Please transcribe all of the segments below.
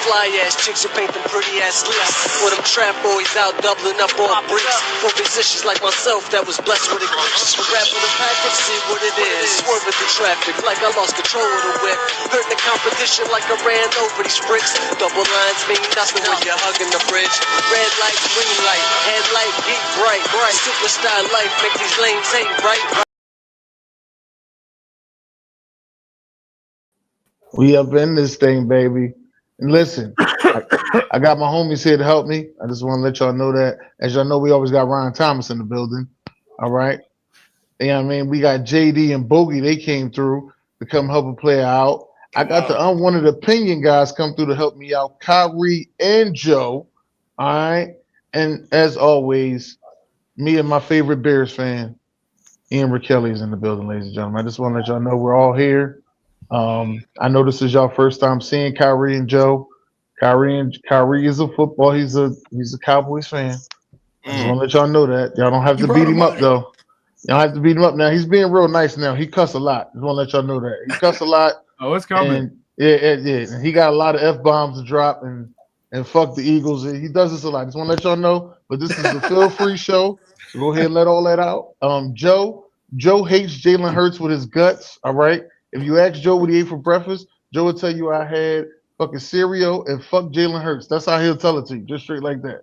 fly ass chicks who paint them pretty ass lips. For them trap boys out doubling up on bricks. For musicians like myself that was blessed with a gift. Rap with a package, see what it is. Swerving through traffic like I lost control of the whip. Hurt the competition like I ran over these bricks. Double lines mean nothing when you're hugging the bridge. Red light, green light, headlight, beat bright. Superstar life make these lanes hate right. We up in this thing, baby. And listen, I got my homies here to help me. I just want to let y'all know that. As y'all know, we always got Ryan Thomas in the building. All right. You know what I mean? We got JD and Bogey. They came through to come help a player out. I got the unwanted opinion guys come through to help me out. Kyrie and Joe. All right. And as always, me and my favorite Bears fan, Ian Rakelli, is in the building, ladies and gentlemen. I just want to let y'all know we're all here. I know this is y'all first time seeing Kyrie and Joe. Kyrie is a football. He's a Cowboys fan. I just want to let y'all know that. Y'all don't have to beat him up though. Y'all have to beat him up now. He's being real nice now. He cuss a lot. Just want to let y'all know that. He cuss a lot. Oh, it's coming. And yeah. And he got a lot of F-bombs to drop and fuck the Eagles. He does this a lot. Just want to let y'all know. But this is a feel-free show. So go ahead and let all that out. Joe hates Jalen Hurts with his guts. All right. If you ask Joe what he ate for breakfast, Joe will tell you I had fucking cereal and fuck Jalen Hurts. That's how he'll tell it to you, just straight like that.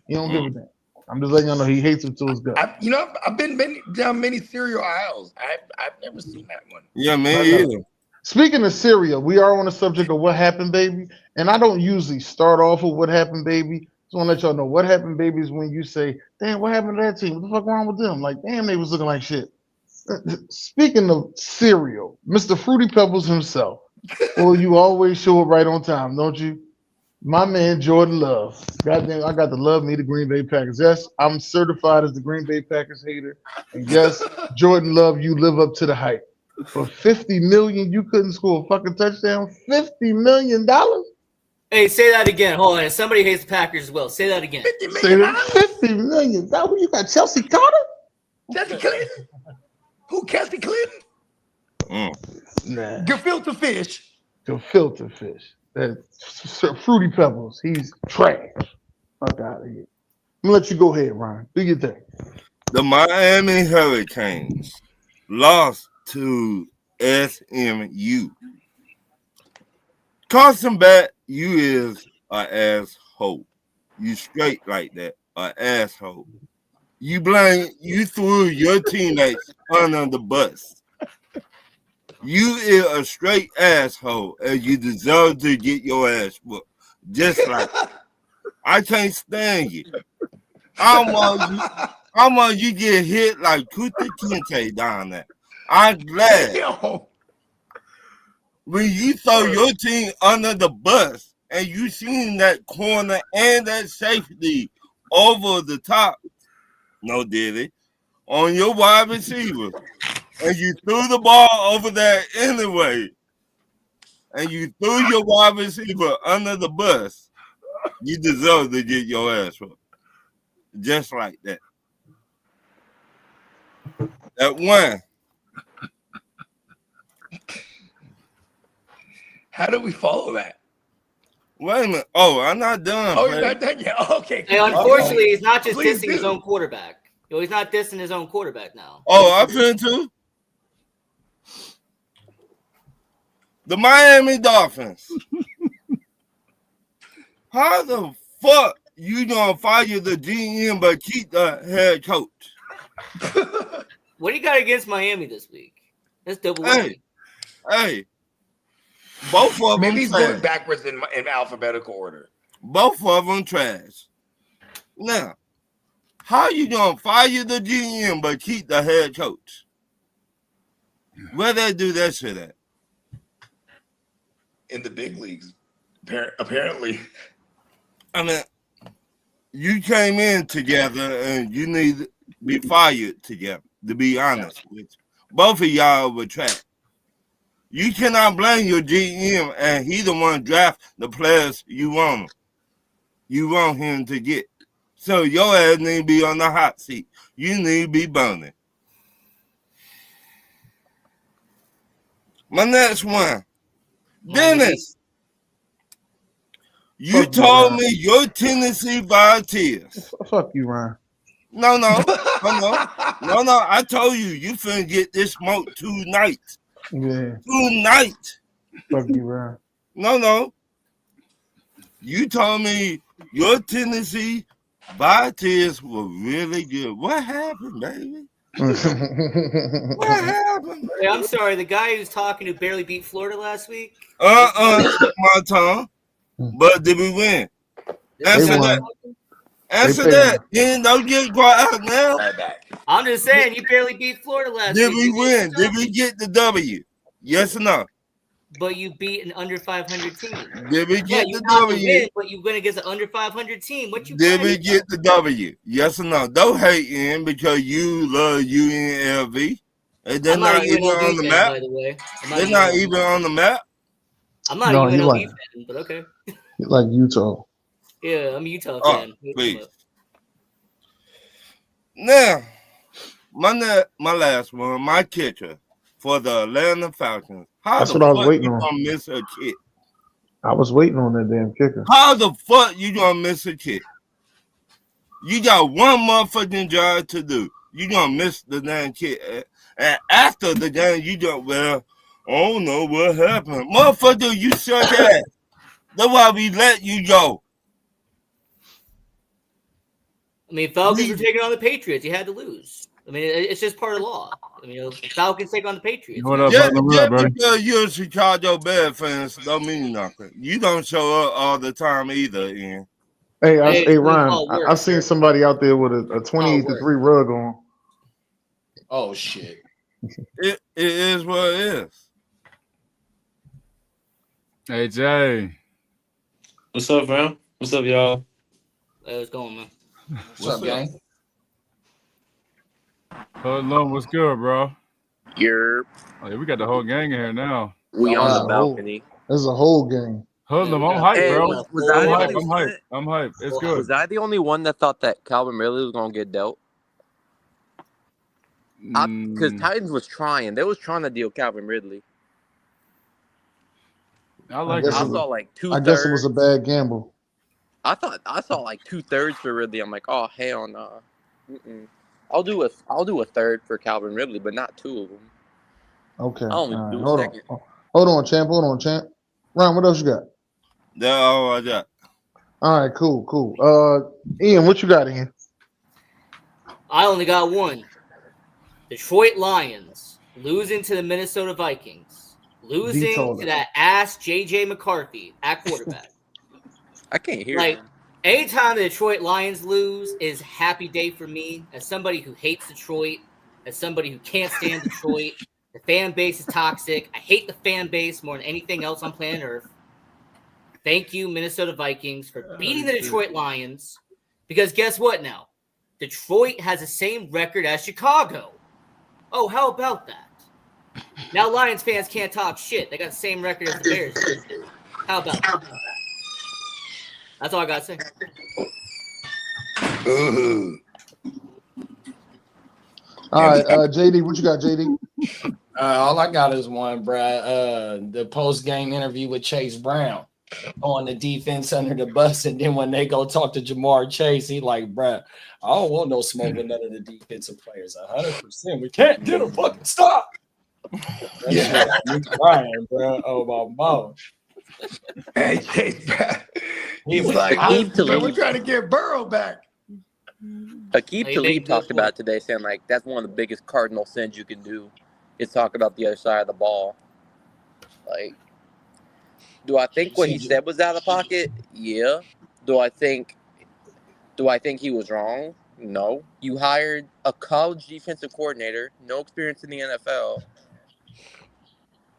He don't give a damn. I'm just letting y'all know he hates it to his gut. I've been down many cereal aisles. I've never seen that one. Yeah, man. Yeah. Speaking of cereal, we are on the subject of What Happened, Baby, and I don't usually start off with What Happened, Baby. Just want to let y'all know What Happened, Baby is when you say, "Damn, what happened to that team? What the fuck wrong with them? Like, damn, they was looking like shit." Speaking of cereal, Mr. Fruity Pebbles himself. Well, you always show up right on time, don't you? My man Jordan Love. Goddamn, I got to love me the Green Bay Packers. Yes, I'm certified as the Green Bay Packers hater. And yes, Jordan Love, you live up to the hype. For $50 million, you couldn't score a fucking touchdown. $50 million? Hey, say that again. Hold on. Somebody hates the Packers as well. Say that again. Say that $50 million. Who you got? Chelsea Carter? Chelsea Clinton? Who? Chelsea Clinton? Nah. Gefilte fish. Gefilte fish. Fruity Pebbles. He's trash. Fuck out of here. I'm gonna let you go ahead, Ryan. Do your thing. The Miami Hurricanes lost to SMU. Carson Bat, you is an asshole. You straight like that, an asshole. You threw your teammates under the bus. You is a straight asshole, and you deserve to get your ass whooped. Just like I can't stand you. How much you get hit like Kuta Kinte down there? I'm glad when you throw your team under the bus and you seen that corner and that safety over the top. No, did it on your wide receiver. And you threw the ball over there anyway. And you threw your wide receiver under the bus. You deserve to get your ass whooped. Just like that. That one. How do we follow that? Wait a minute. Oh, I'm not done. Oh, you're not done yet? Okay. Hey, unfortunately, he's not just dissing his own quarterback. He's not dissing his own quarterback now. Oh, I feel too. The Miami Dolphins. How the fuck you gonna fire the GM but keep the head coach? What do you got against Miami this week? That's double. Hey. Both of them. Maybe he's going backwards in alphabetical order. Both of them trash. Now, how you gonna fire the GM but keep the head coach? Where they do that shit at? In the big leagues, apparently. I mean, you came in together and you need to be fired together, to be honest with you. Both of y'all were trash. You cannot blame your GM and he the one draft the players you want him. You want him to get. So your ass need to be on the hot seat. You need to be burning. My next one. Dennis. You told me your Tennessee Volunteers. Fuck you, Ryan. No. I told you finna get this smoke tonight. Yeah. Tonight. Fuck you, Ryan. No. You told me your Tennessee Volunteers were really good. What happened, baby? What happened? Hey, I'm sorry. The guy who's talking who barely beat Florida last week. My tongue. But did we win? Answer that. Answer that. Then don't get quiet now. I'm just saying, you barely beat Florida last Did week. we win? Did we get the W? Yes or no? But you beat an under 500 team. Did we get the got W? win, but you went against an under 500 team. What you Did we get the W? Yes or no? Don't hate in because you love UNLV. And they're not even on the map. By the way. They're not even on the map. I'm not a UNLV fan, but okay. You like Utah. Yeah, I'm a Utah fan. Please. Now, my last one, my kicker for the Atlanta Falcons. That's what I was waiting on. Gonna miss a kick? I was waiting on that damn kicker. How the fuck you gonna miss a kick? You got one motherfucking job to do. You gonna miss the damn kick. And after the game, you don't, I don't know what happened. Motherfucker, you suck ass. That's why we let you go. I mean, Falcons were taking on the Patriots. You had to lose. I mean, it's just part of the law. I mean, Falcons take on the Patriots. What up, because you're a Chicago Bears fan don't mean nothing. You don't show up all the time either, Ian. Hey, Ryan, I've seen somebody out there with a 28-3 rug on. Oh, shit. It is what it is. Hey, Jay. What's up, fam? What's up, y'all? Hey, what's going, man? What's up, gang? Hoodlum, what's good, bro? Oh, yeah, we got the whole gang in here now. We on the balcony. There's a whole gang. Hoodlum, I'm hyped, bro. I'm hyped. It's good. Was I the only one that thought that Calvin Ridley was gonna get dealt? Because Titans was trying. They was trying to deal Calvin Ridley. I saw like 2/3. I guess it was a bad gamble. I saw like 2/3 for Ridley. I'm like, oh hell no. I'll do a third for Calvin Ridley, but not two of them. Okay. Second. Hold on, champ. Ryan, what else you got? That's all I got. All right, cool. Ian, what you got, Ian? I only got one. Detroit Lions losing to the Minnesota Vikings. Losing to that ass J.J. McCarthy at quarterback. I can't hear you. Anytime the Detroit Lions lose is a happy day for me as somebody who hates Detroit, as somebody who can't stand Detroit. The fan base is toxic. I hate the fan base more than anything else on planet Earth. Thank you, Minnesota Vikings, for beating the Detroit Lions. Because guess what now? Detroit has the same record as Chicago. Oh, how about that? Now Lions fans can't talk shit. They got the same record as the Bears. How about that? That's all I got to say. All right, JD, what you got, JD? All I got is one, bruh. The post-game interview with Chase Brown on the defense under the bus, and then when they go talk to Jamar Chase, he like, bruh, I don't want no smoke with none of the defensive players. 100%. We can't get a fucking stop. Yeah, you crying, bro. Oh my mom. Hey, Chase Brown. He's like, we're trying to get Burrow back. Aqib Talib talked about it today, saying like that's one of the biggest cardinal sins you can do is talk about the other side of the ball. Like, do I think what he said was out of pocket? Yeah. Do I think he was wrong? No. You hired a college defensive coordinator, no experience in the NFL.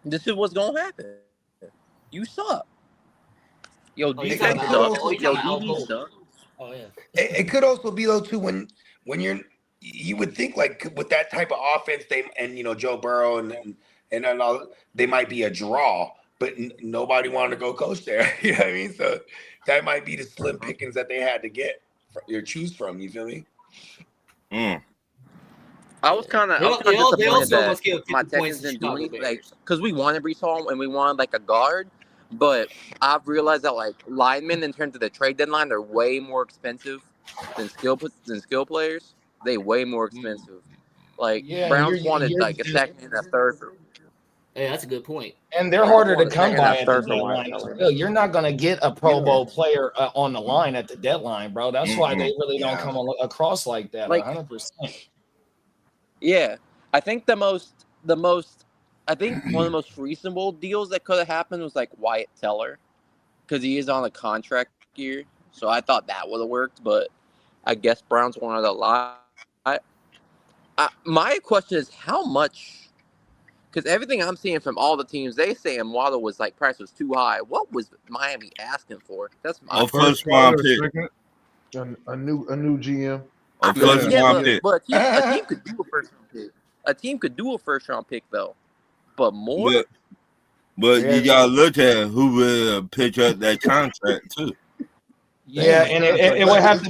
This is what's gonna happen. You suck. Yo, defense sucks. Yo, DB sucks. Oh yeah. It could also be though too when you would think like with that type of offense Joe Burrow and all, they might be a draw, but nobody wanted to go coach there. You know what I mean? So that might be the slim pickings that they had to get or choose from. You feel me? I was kind of disappointed that my Texans didn't do anything, like, because we wanted Breece Hall and we wanted like a guard, but I've realized that like linemen in terms of the trade deadline are way more expensive than skill players. They way more expensive. Like Yeah, and Browns wanted like a second and a third. Hey, that's a good point. And they're harder to wanted a come second and by a at the third for deadline. Wyatt Teller. Still, you're not going to get a Pro Bowl player on the line at the deadline, bro. That's why they really don't come across like that. Like 100%. Yeah, I think I think one of the most reasonable deals that could have happened was like Wyatt Teller, because he is on a contract year. So I thought that would have worked, but I guess Browns wanted a lot. My question is how much, because everything I'm seeing from all the teams, they say Waddle was like price was too high. What was Miami asking for? That's my first round pick. A new GM. A first round pick. But a team could do a first round pick. A team could do a first round pick though, but more. But you gotta look at who will pick up that contract too. Yeah, and it would have to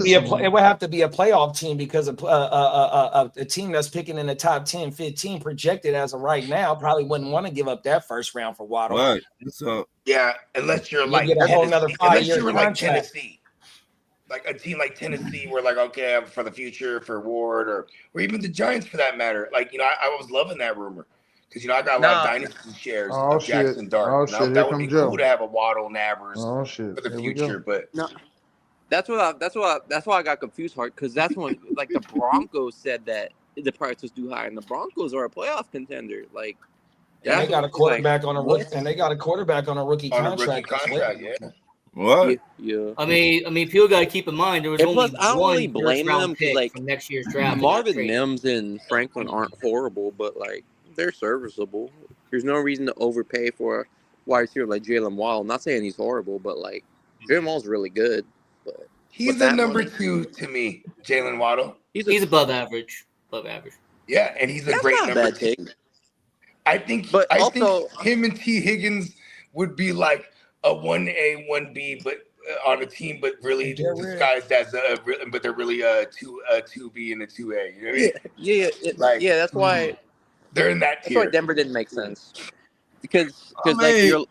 be a playoff team, because a team that's picking in the top 10, 15 projected as of right now probably wouldn't want to give up that first round for Waddle. Right. So yeah, unless you're like get a whole nother 5-year like contract. Tennessee, like a team like Tennessee, where like okay, for the future for Ward, or even the Giants for that matter. Like I was loving that rumor. Because I got a lot of dynasty shares of Jackson Dart. That would be cool to have a Waddle Nabers for the future. But no, that's why I got confused hard, because that's when like the Broncos said that the price was too high, and the Broncos are a playoff contender. Like, and they got a quarterback on a rookie contract. Yeah. What? Yeah. I mean, people got to keep in mind there was only I don't really one blame them, pick like from next year's draft. Marvin Mims and Franklin aren't horrible, but like they're serviceable. There's no reason to overpay for a wide receiver like Jalen Waddle. I'm not saying he's horrible, but like Jalen Waddle's really good. But he's the number 2 to me, Jalen Waddle. He's above average. Yeah, and he's a great number 2. I think him and T. Higgins would be like a 1A, 1B, but on a team, but really disguised as but they're really a 2B and a 2A. You know what I mean? Yeah, that's why they're in that tier. That's why Denver didn't make sense. Because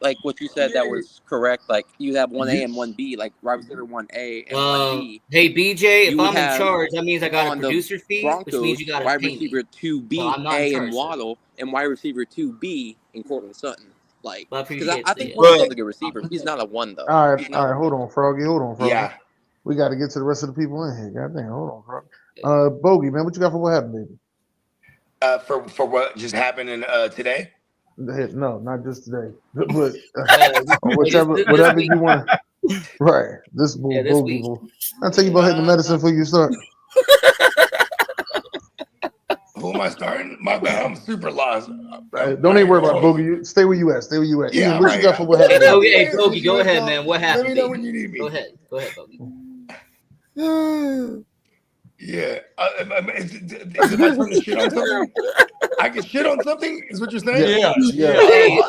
like what you said, that was correct. Like you have 1A and 1B, like wide receiver 1A and 1B. Hey BJ, if I'm in charge, that means I got a producer fee, Broncos, which means you got to wide pay receiver me. 2B, A and Waddle, and wide receiver 2B in Courtland Sutton. Like, because I think Waddle's a good receiver. He's not a 1 though. All right, hold on, Froggy. Yeah, we got to get to the rest of the people in here. Goddamn, hold on, Froggy. Bogey, man, what you got for what happened, baby? For what just happened today? No, not just today, but whatever you want. Right, this bull, Bogey bull. I'll tell you about hitting the medicine before you start. Who am I starting? My bad, I'm super lost. Don't even worry about Bogey. Stay where you at. Stay where you at. Yeah, Ian, what you got for what happened? Hey, Bogey, go ahead, man. What happened? Let me know when you need me. Go ahead, Bogey. Yeah. Is it my turn to shit on something? I can shit on something? Is what you're saying? Yeah. Hey,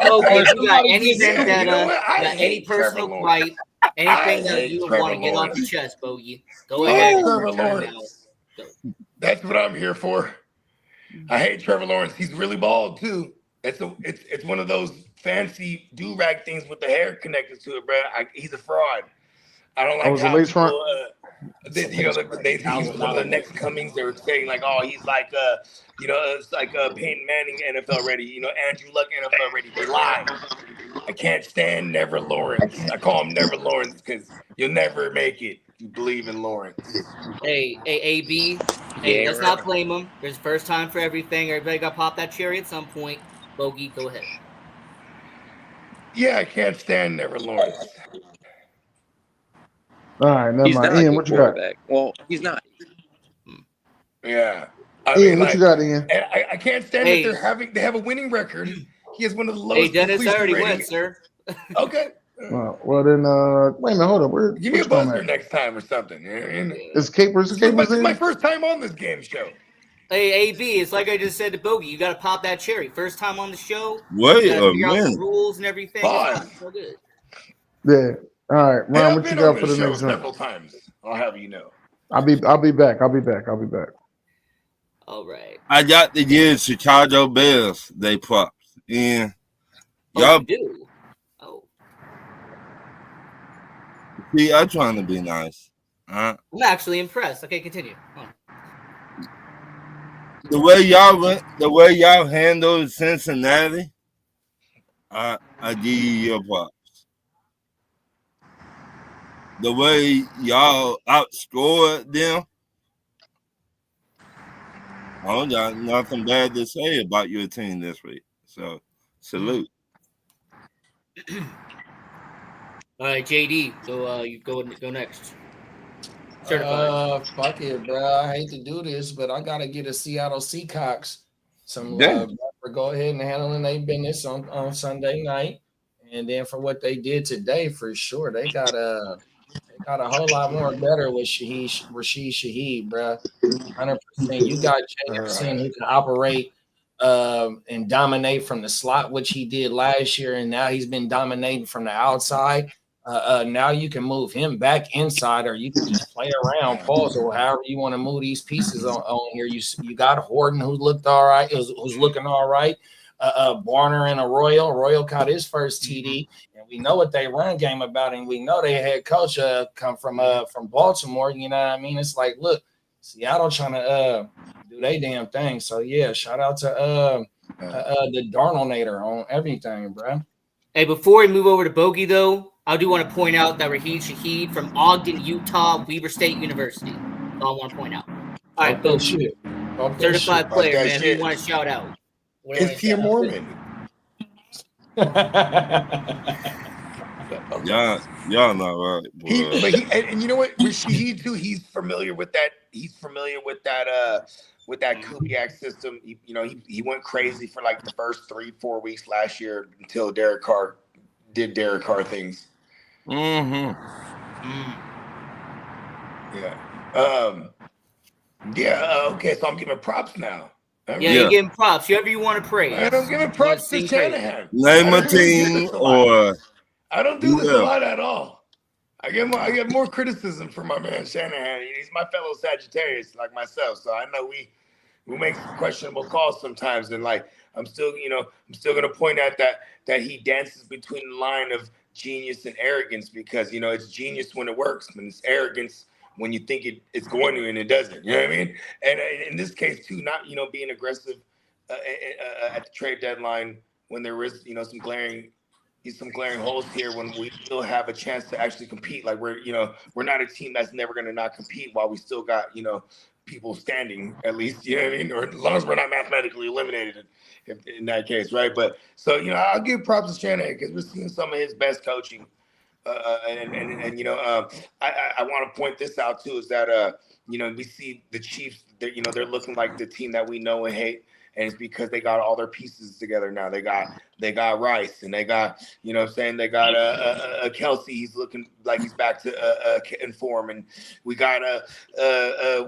Bogey, if you got any vendetta, any personal gripe, anything that you want to get off your chest, Bogey, go ahead. Trevor Lawrence. That's what I'm here for. I hate Trevor Lawrence. He's really bald too. It's one of those fancy do-rag things with the hair connected to it, bro. He's a fraud. I don't like how people, he's one of the next comings. They were saying like, oh, he's like it's like Peyton Manning NFL ready. Andrew Luck NFL ready. They lie. I can't stand Never Lawrence. I call him Never Lawrence because you'll never make it if you believe in Lawrence. Hey, AB. Hey, let's not blame him. There's first time for everything. Everybody got to pop that cherry at some point. Bogey, go ahead. Yeah, I can't stand Never Lawrence. All right, never mind. Ian, what you got? Well, he's not. Yeah. Ian, what you got, Ian? And I can't stand that they have a winning record. He has one of the lowest. Hey, Dennis, I already went, sir. Okay. Well then, wait a minute, hold up. Give me a buzzer next time or something. Is Capers my first time on this game show. Hey, AB, it's like I just said to Bogey. You got to pop that cherry. First time on the show. Wait a minute. the rules and everything. So good. Yeah. All right, Ron, what you got for the next one? Several times. I'll have you know. I'll be back. All right. I got to give Chicago Bears they props. And y'all do. Oh. See, I'm trying to be nice. I'm actually impressed. Okay, continue. Oh. The way y'all handled Cincinnati, I give you your props. The way y'all outscored them, I don't got nothing bad to say about your team this week. So, salute. All right, JD, you go next. Fuck it, bro. I hate to do this, but I gotta get a Seattle Seahawks some love for go ahead and handling their business on Sunday night, and then for what they did today, for sure, they got a whole lot more better with Rashid Shaheed, bro. 100%. You got Jacobson who can operate and dominate from the slot, which he did last year, and now he's been dominating from the outside. Now you can move him back inside, or you can just play around, pause, or however you want to move these pieces on here. You got Horton who looked all right, who's looking all right. Barner and Royal caught his first TD, and we know what they run game about, and we know they had coach come from Baltimore. You know what I mean? It's like, look, Seattle trying to do they damn thing. So yeah, shout out to the Darnoldnator on everything, bro. Hey, before we move over to Bogey, though, I do want to point out that Raheem Shaheed from Ogden, Utah, Weber State University. That's all I want to point out. All right, Bogey. Certified player, man. Who you want to shout out? Is he a Mormon? Y'all not right. And you know what? Shaheed too. He's familiar with that. With that Kubiak system. He went crazy for like the first 3-4 weeks last year until Derek Carr did Derek Carr things. Mm-hmm. Yeah. Okay. So I'm giving props now. You're giving props. Whoever you want to praise. And I'm giving props to Shanahan. Name a team or I don't do this a lot at all. I get more criticism from my man Shanahan. He's my fellow Sagittarius like myself, so I know we make questionable calls sometimes. And like I'm still gonna point out that he dances between the line of genius and arrogance, because it's genius when it works, but it's arrogance when you think it's going to and it doesn't. You know what I mean? And in this case too, not being aggressive at the trade deadline when there is some glaring holes here, when we still have a chance to actually compete. Like we're not a team that's never going to not compete while we still got people standing, at least, you know what I mean, or as long as we're not mathematically eliminated in that case, right? But so I'll give props to Shanahan because we're seeing some of his best coaching. I want to point this out too, is that we see the Chiefs, they're looking like the team that we know and hate, and it's because they got all their pieces together now. They got Rice, and they got they got Kelsey. He's looking like he's back to in form, and we got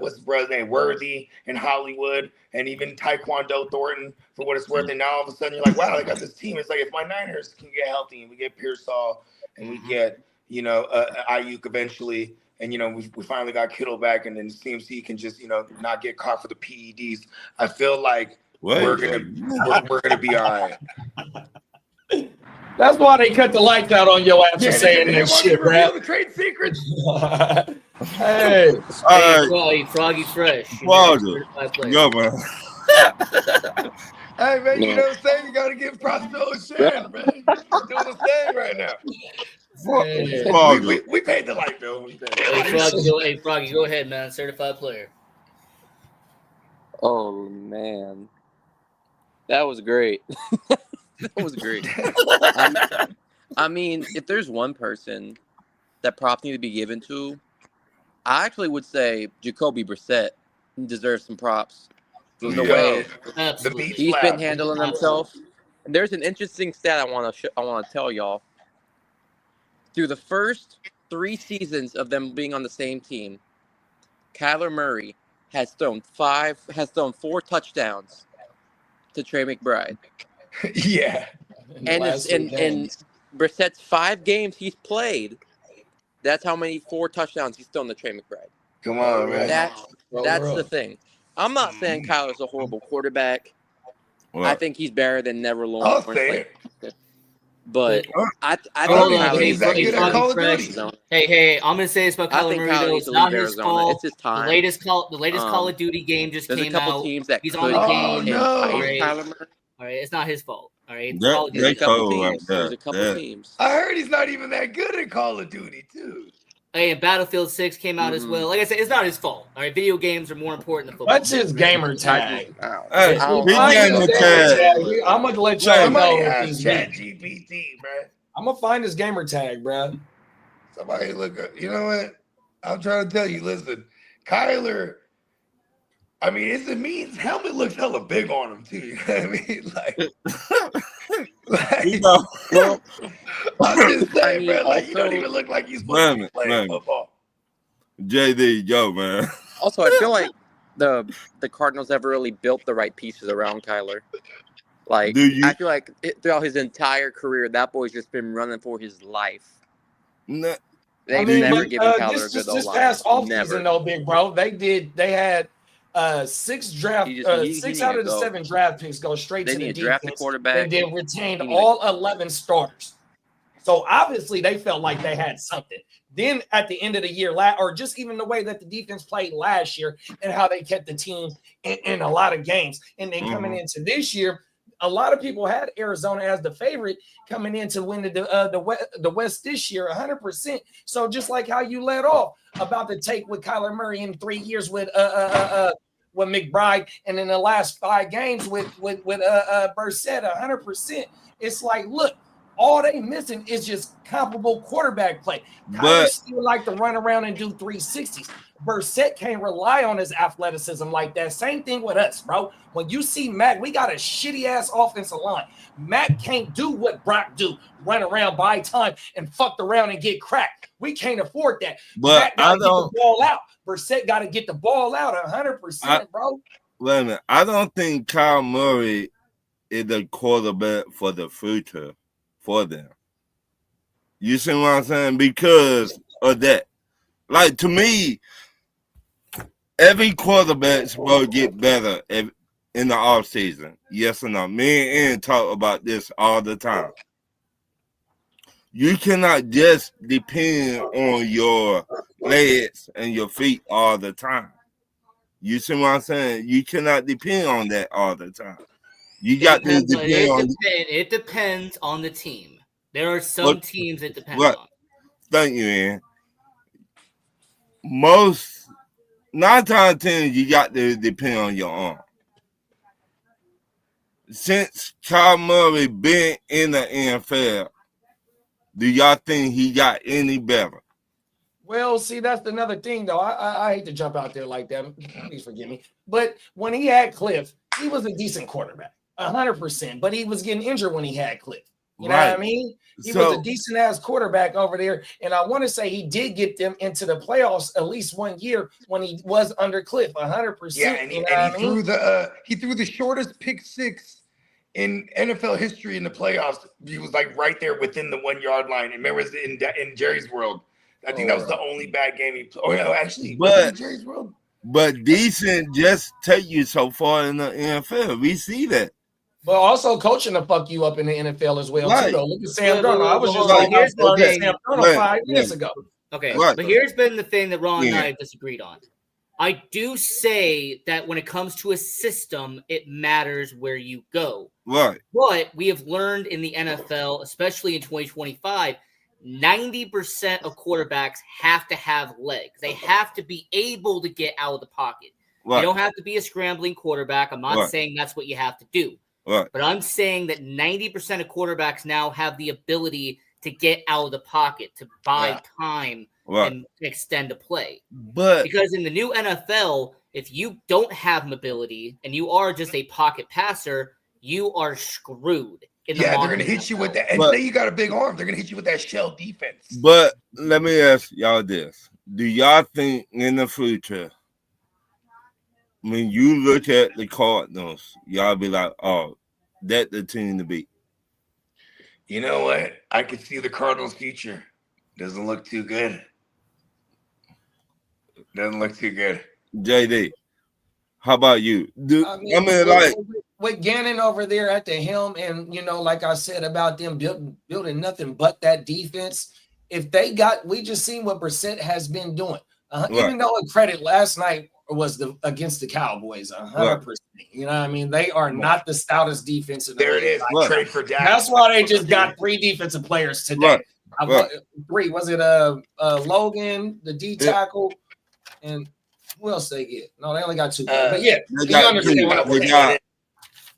what's his brother's name, Worthy, and Hollywood, and even Taekwondo Thornton, for what it's worth. And now all of a sudden you're like, wow, they got this team. It's like if my Niners can get healthy and we get Pearsall and we get Ayuk eventually, and we finally got Kittle back, and then CMC can just not get caught for the PEDs. I feel like we're gonna be all right. That's why they cut the lights out on your ass for saying that shit, bro. The trade secrets. Hey, Froggy Fresh. Froggy. Yo, man. Hey, man, you know what I'm saying? You got to give props to O'Shea, man. He's doing his thing right now. We paid the light bill. Hey, Froggy, go ahead, man. Certified player. Oh, man. That was great. That was great. I mean, if there's one person that props need to be given to, I actually would say Jacoby Brissett deserves some props. The way he's been handling himself. And there's an interesting stat I want to tell y'all. Through the first 3 seasons of them being on the same team, Kyler Murray has thrown 4 touchdowns to Trey McBride. Yeah. And in Brissett's 5 games he's played, that's how many 4 touchdowns he's thrown to Trey McBride. Come on, man. That's the thing. I'm not saying Kyler's a horrible quarterback. Well, I think he's better than Never Lawrence. I'll say it. But I Hold think on, Kyler he's that good at Call of fresh. Duty. Hey, I'm gonna say this about I Kyler think Murray. Kyler Though. needs It's to leave not his Arizona. fault. It's his time. The latest Call of Duty game just There's a came couple out. teams that He's could on the game. no. All entice right, Kyler Murray. all right. It's not his fault. All right, it's That- Call of There's a Duty. couple cold right teams. there. There's a couple That- teams. I heard he's not even that good at Call of Duty, too. Hey, and Battlefield 6 came out as well. Like I said, it's not his fault. All right, video games are more important than football. What's his gamer tag? Hey, I don't big know. gamer tag. I'm gonna let y'all Somebody know if ask he's Chat me. GPT, bro. I'm gonna find his gamer tag, bro. Somebody look up. You know what? I'm trying to tell you, listen, Kyler, I mean, it's a means helmet looks hella big on him, too. You know what I mean? Like You know, I'm just saying, I mean, bro, like, you don't also- even look like you're supposed to be playing football. JD, yo, man. Also, I feel like the Cardinals never really built the right pieces around Kyler. Like, Do you- I feel like throughout his entire career, that boy's just been running for his life. N- They've I mean, never but, given Kyler this a good this O-line. past offseason, Never. though, big bro, they had six draft, He need six to out of the go. 7 draft picks go straight They to the need to draft a defense, quarterback. and then retained He need all 11 starters. So obviously they felt like they had something. Then at the end of the year, or just even the way that the defense played last year and how they kept the team in a lot of games, and then coming into this year, a lot of people had Arizona as the favorite coming in to win the West this year, 100%. So just like how you led off about the take with Kyler Murray in 3 years with McBride, and in the last 5 games with Brissett, 100%. It's like, look, all they missing is just comparable quarterback play. Kyler But- still like to run around and do 360s. Brissett can't rely on his athleticism like that. Same thing with us, bro. When you see Mac, we got a shitty-ass offensive line. Mac can't do what Brock do, run around, buy time, and fucked around and get cracked. We can't afford that. But Mac I got to get the don't. ball out. Brissett got to get the ball out 100%, bro. Wait a minute. I don't think Kyle Murray is a quarterback for the future for them. You see what I'm saying? Because of that. Like, to me, every quarterback's will get better in the offseason. Yes or no? Me and Ian talk about this all the time. You cannot just depend on your legs and your feet all the time. You see what I'm saying? You cannot depend on that all the time. You got to depend on. It depends on the team. There are some teams it depends What? on. Thank you, Ian. Most 9 times out of 10, you got to depend on your arm. Since Kyle Murray been in the NFL, do y'all think he got any better? Well, see, that's another thing, though. I hate to jump out there like that. Please forgive me. But when he had Cliff, he was a decent quarterback, 100%. But he was getting injured when he had Cliff. You know what I mean? He was a decent ass quarterback over there. And I want to say he did get them into the playoffs at least 1 year when he was under Cliff, 100%. Yeah, and he threw the shortest pick 6 in NFL history in the playoffs. He was like right there within the 1 yard line. And remember, in Jerry's world, I think that was the only bad game he played. Oh, no, actually, was it Jerry's world? But decent just take you so far in the NFL. We see that. But also coaching to fuck you up in the NFL as well, Right. too, though. Look at Sam Darnold. I was just Well, like, here's the thing. Sam Darnold 5 minutes ago. Okay, Right. but here's been the thing that Ron and Yeah. I have disagreed on. I do say that when it comes to a system, it matters where you go. Right. But we have learned in the NFL, especially in 2025, 90% of quarterbacks have to have legs. They have to be able to get out of the pocket. Right. You don't have to be a scrambling quarterback. I'm not Right. saying that's what you have to do. Right. But I'm saying that 90% of quarterbacks now have the ability to get out of the pocket, to buy time Right. and extend a play. But Because in the new NFL, if you don't have mobility and you are just a pocket passer, you are screwed. In the Yeah, they're modern going to hit you with NFL. that. And But- say you got a big arm, they're going to hit you with that shell defense. But let me ask y'all this. Do y'all think in the future, when you look at the Cardinals, y'all be like, oh, that's the team to beat? You know what? I can see the Cardinals' future. Doesn't look too good. Doesn't look too good. JD, how about you? I mean, well, like, with Gannon over there at the helm, and like I said about them building nothing but that defense. If they we just seen what Brissett has been doing. Even though credit last night was against the Cowboys, 100%. You know what I mean? They are not the stoutest defense in the There it is. Trade for Dak. That's why they just got 3 defensive players today. 3. Was it Logan, the D tackle, and who else they get? No, they only got 2. But yeah, you understand what I'm saying.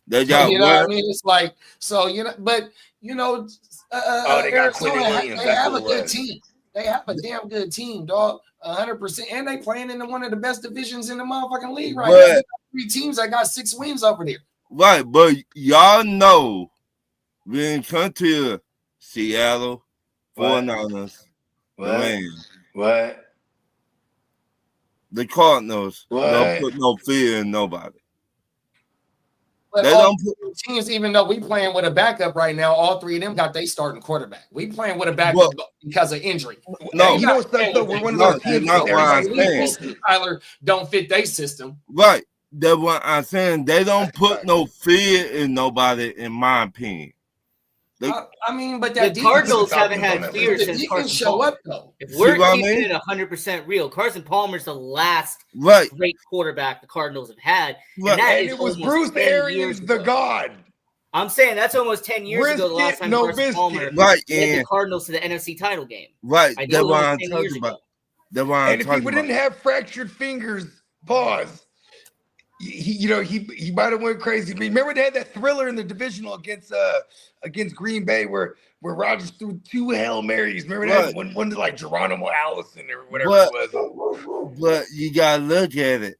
They got what I mean? It's like, so they got Quentin Williams. They have a good team. They have a damn good team, dog. 100%. And they playing in one of the best divisions in the motherfucking league right now. 3 teams that got 6 wins over there. Right, but y'all know when it comes to Seattle, 49ers, the Rams, the Cardinals don't put no fear in nobody. But all teams, even though we playing with a backup right now, all 3 of them got their starting quarterback. We playing with a backup because of injury. No, you know what's though? We're one of those teams. Tyler don't fit their system. Right. That's what I'm saying. They don't put no fear in nobody, in my opinion. I mean, but the Cardinals haven't had fear since Carson show Palmer. Up though. If we're keeping it 100% real, Carson Palmer's the last great quarterback the Cardinals have had, and it was Bruce Arians, the God. I'm saying that's almost 10 years ago. The last time Carson Palmer led the Cardinals to the NFC title game. Right, that's what I'm talking about. And if he didn't have fractured fingers, he might have went crazy. Remember they had that thriller in the divisional against Green Bay where Rodgers threw 2 Hail Marys. Remember that one to like Geronimo Allison or whatever it was. But you gotta look at it.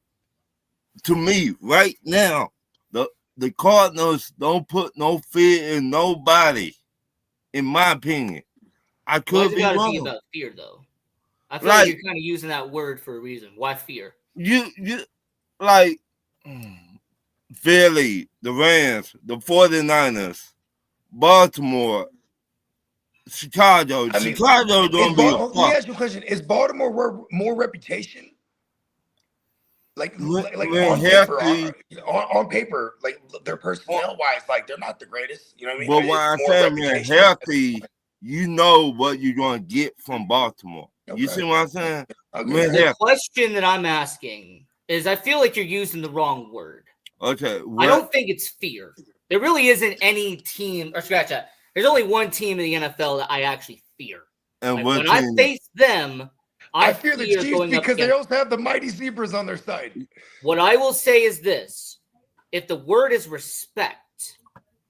To me, right now, the Cardinals don't put no fear in nobody, in my opinion. I could be wrong. Be about fear, though. I feel like you're kind of using that word for a reason. Why fear? You like Philly, the Rams, the 49ers, Baltimore, Chicago. Chicago don't be a fuck. Let me ask you a question. Is Baltimore more reputation? Like on paper, like their personnel wise, like they're not the greatest. You know what I mean? But when I say man healthy, you know what you're gonna get from Baltimore. Okay. You see what I'm saying? Okay. The question that I'm asking is, I feel like you're using the wrong word. Okay. I don't think it's fear. There really isn't any team, or scratch that. There's only one team in the NFL that I actually fear. And when I face them, I fear the Chiefs because they also have the mighty zebras on their side. What I will say is this: if the word is respect,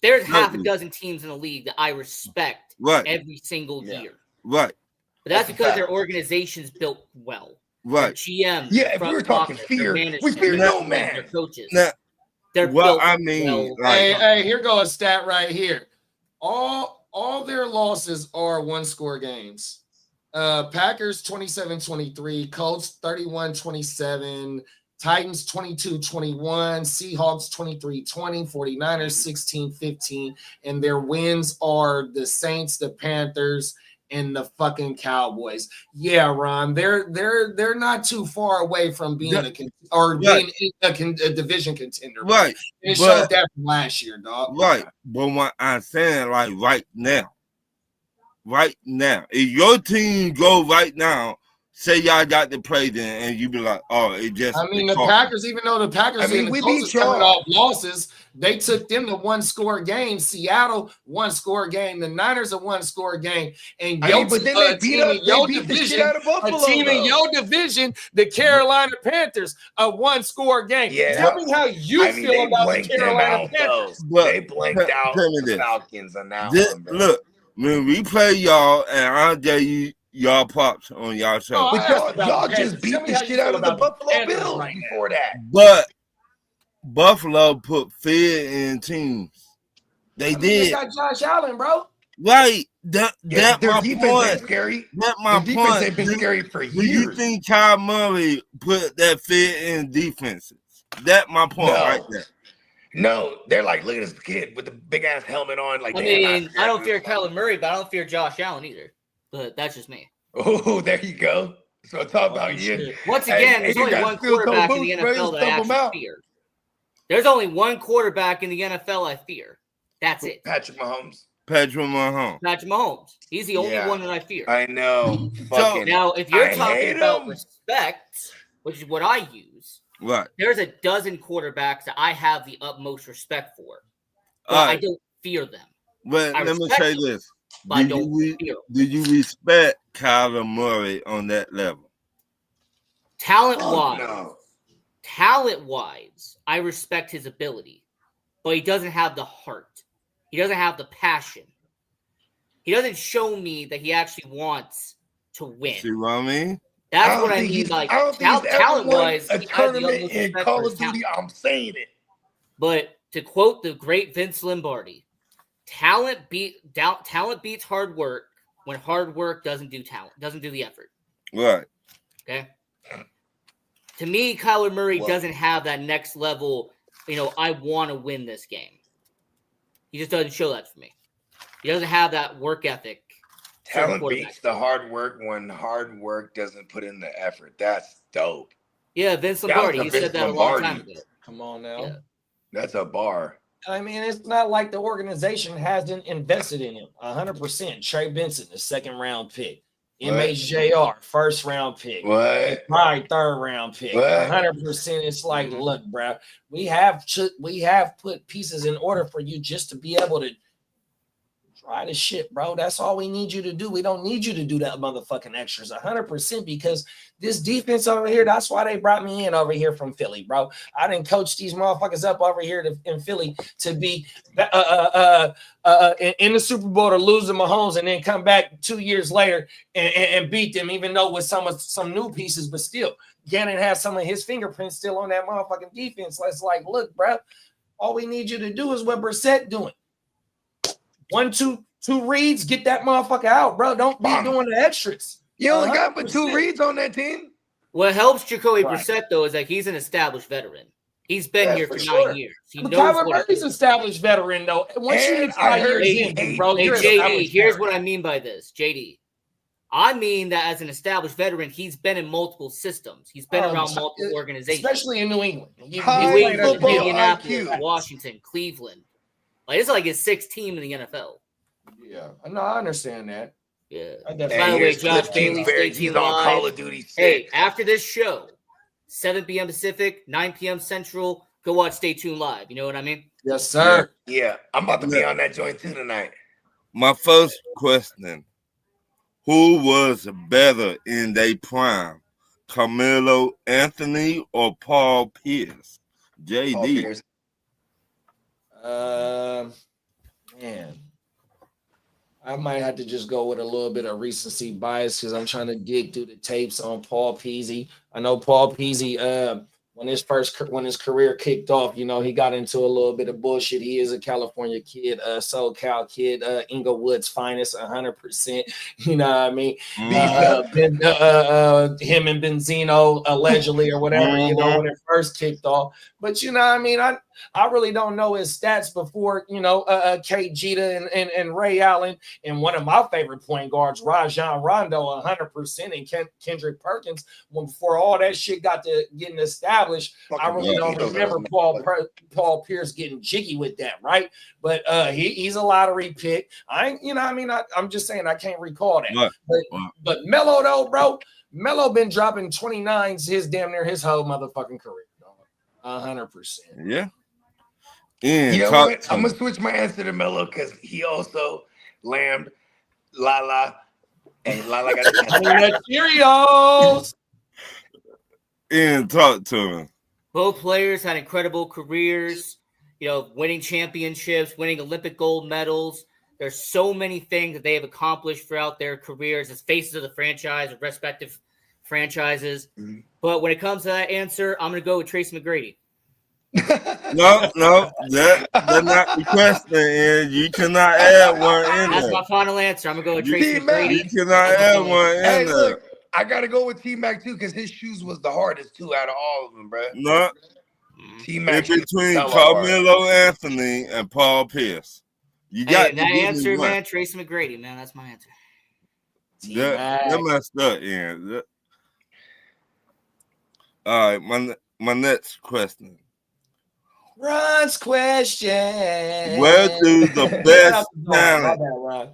there's half a dozen teams in the league that I respect every single year. Right. But that's because their organization's built well. Right. GM. Yeah, if we were talking fear, we fear no man. Their coaches. They're built well. Hey, here goes a stat right here. All their losses are 1-score games. Packers 27-23, Colts 31-27, Titans 22-21, Seahawks 23-20, 49ers 16-15, and their wins are the Saints, the Panthers, and the fucking Cowboys. Yeah, Ron, they're not too far away from being being a division contender. Right. It showed that from last year, dog. Right. But what I'm saying, like right now, if your team go right now, say y'all got to play then, and you be like, oh, it just. I mean, the Packers, even though the Packers we beat coming off losses, they took them to 1-score game. Seattle 1-score game. The Niners a 1-score game, and but then they beat the shit out of Buffalo. A team in your division, the Carolina Panthers, a 1-score game. Yeah. Tell me how you feel about the Carolina Panthers. They blanked out the Falcons on that one. Look, when we play y'all, and I'll tell you. Y'all pops on y'all show. Y'all just beat the shit out of the Buffalo Bills before that. But Buffalo put fear in teams. They did. They got Josh Allen, bro. Right. That's their my defense point. ain't scary. That's my their point. Defense ain't been scary for years. Do you think Kyle Murray put that fear in defenses? That's my point right there. No, they're like, look at this kid with the big ass helmet on. Like, I mean, I don't fear Kyler Murray, but I don't fear Josh Allen either. But that's just me. Oh, there you go. So talk about you. Once again, there's only one quarterback in the NFL that I actually fear. There's only one quarterback in the NFL I fear. That's it. Patrick Mahomes. Patrick Mahomes. Patrick Mahomes. He's the only Yeah. one that I fear. I know. Fucking. Now, if you're I talking hate about him. respect, which is what I use, Right. there's a dozen quarterbacks that I have the utmost respect for. But All I right. don't fear them. But I let me respect say them, this. but I Do don't you, fear them. do you respect Kyler Murray on that level? Talent-wise, no. talent-wise, I respect his ability, but he doesn't have the heart. He doesn't have the passion. He doesn't show me that he actually wants to win. See what I mean? That's what I mean. Like talent-wise, a he has the tournament utmost in respect Call for of his Duty. talent. I'm saying it. But to quote the great Vince Lombardi, talent beats hard work when hard work doesn't do the effort. Right. Okay. To me, Kyler Murray doesn't have that next level. I want to win this game. He just doesn't show that for me. He doesn't have that work ethic. Talent beats the hard work when hard work doesn't put in the effort. That's dope. Yeah, Vince Lombardi. He said that a long time ago. Come on now. Yeah. That's a bar. I mean, it's not like the organization hasn't invested in him 100%. Trey Benson, the 2nd round pick. MHJR, 1st round pick. What? Probably 3rd round pick. 100%. It's like, look, bro, we have put pieces in order for you just to be able to try the shit, bro. That's all we need you to do. We don't need you to do that motherfucking extras 100% because this defense over here, that's why they brought me in over here from Philly, bro. I didn't coach these motherfuckers up over here in Philly to be in the Super Bowl to lose to Mahomes and then come back 2 years later and beat them, even though with some new pieces, but still, Gannon has some of his fingerprints still on that motherfucking defense. It's like, look, bro, all we need you to do is what Brissett doing. 1, 2 reads, get that motherfucker out, bro. Don't be doing the extras. You only got but 2 reads on that team. What helps Jacoby Brissett, though, is that he's an established veteran. He's been here for 9 years. He knows Kyler what Murray's established veteran, though. Once you get 5 years in, bro, Hey, you're JD, here's what I mean by this, JD. I mean that as an established veteran, he's been in multiple systems. He's been around multiple organizations. Especially in New England. Indianapolis, Washington, Cleveland. Like, it's like his 6th team in the NFL. Yeah, no, I understand that. Yeah. I By the way, Josh Bailey, stay tuned on Call live. of Duty 6. Hey, after this show, 7 p.m. Pacific, 9 p.m. Central, go watch Stay Tuned Live. You know what I mean? Yes, sir. Yeah, I'm about to be on that joint too tonight. My first question: who was better in their prime, Carmelo Anthony or Paul Pierce? JD. Man, I might have to just go with a little bit of recency bias because I'm trying to dig through the tapes on Paul Peasy. I know Paul Peasy, when his career kicked off, he got into a little bit of bullshit. He is a California kid, SoCal kid, Inglewood's finest, 100%. You know what I mean? Him and Benzino allegedly or whatever, when it first kicked off. But you know what I mean? I really don't know his stats before, Kate Jeter and Ray Allen and one of my favorite point guards, Rajon Rondo, 100%, and Kendrick Perkins. Before all that shit got to getting established, I really don't remember Paul Pierce getting jiggy with that, right? But he's a lottery pick. I'm just saying I can't recall that. But Melo though, bro, Melo been dropping 29s damn near his whole motherfucking career. 100%. Yeah. You know what? I'm gonna switch my answer to Melo because he also lammed Lala, and Lala got the Cheerios. Ian, talk to him. Both players had incredible careers, winning championships, winning Olympic gold medals. There's so many things that they have accomplished throughout their careers as faces of the franchise, of respective franchises. Mm-hmm. But when it comes to that answer, I'm going to go with Tracy McGrady. No, that's not the question, and you cannot add one in there. That's my final answer. I'm going to go with Tracy McGrady. You cannot add one in there. Look, I got to go with T-Mac, too, because his shoes was the hardest, too, out of all of them, bro. No. T-Mac in between Carmelo Anthony and Paul Pierce. You got that answer, man. Tracy McGrady, man. That's my answer. That messed up, Ian. All right, my next question. Ron's question. Where do the best talent?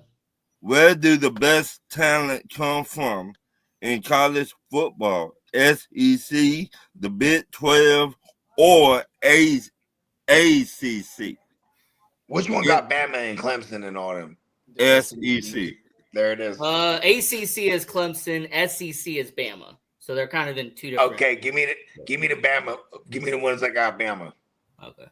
Where do the best talent come from in college football? SEC, the Big 12, or ACC? Which one got Bama and Clemson and all them? SEC. There it is. ACC is Clemson, SEC is Bama. So they're kind of in two different. Okay, give me the Bama. Give me the ones that got Bama. Okay.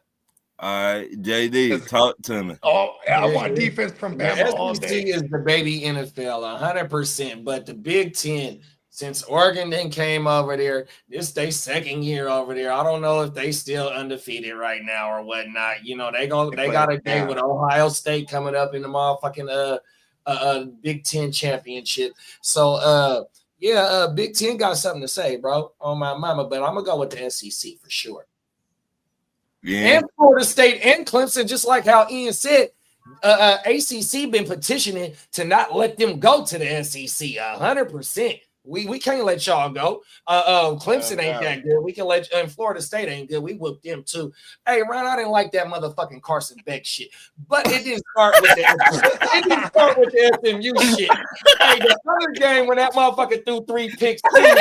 All right, JD, talk to me. Oh, I want defense from Bama all SEC day. is the baby NFL, 100%. But the Big Ten, since Oregon then came over there, this they second year over there. I don't know if they still undefeated right now or whatnot. You know, they got a game with Ohio State coming up in the motherfucking Big Ten championship. So Big Ten got something to say, bro, on my mama. But I'm gonna go with the SEC for sure. Yeah. And Florida State and Clemson, just like how Ian said, ACC been petitioning to not let them go to the SEC 100%. We can't let y'all go. Clemson ain't that good. We can let and Florida State ain't good. We whooped them too. Hey, Ron, I didn't like that motherfucking Carson Beck shit, but it didn't start with the SMU shit. Hey, the other game when that motherfucker threw 3 picks, hey,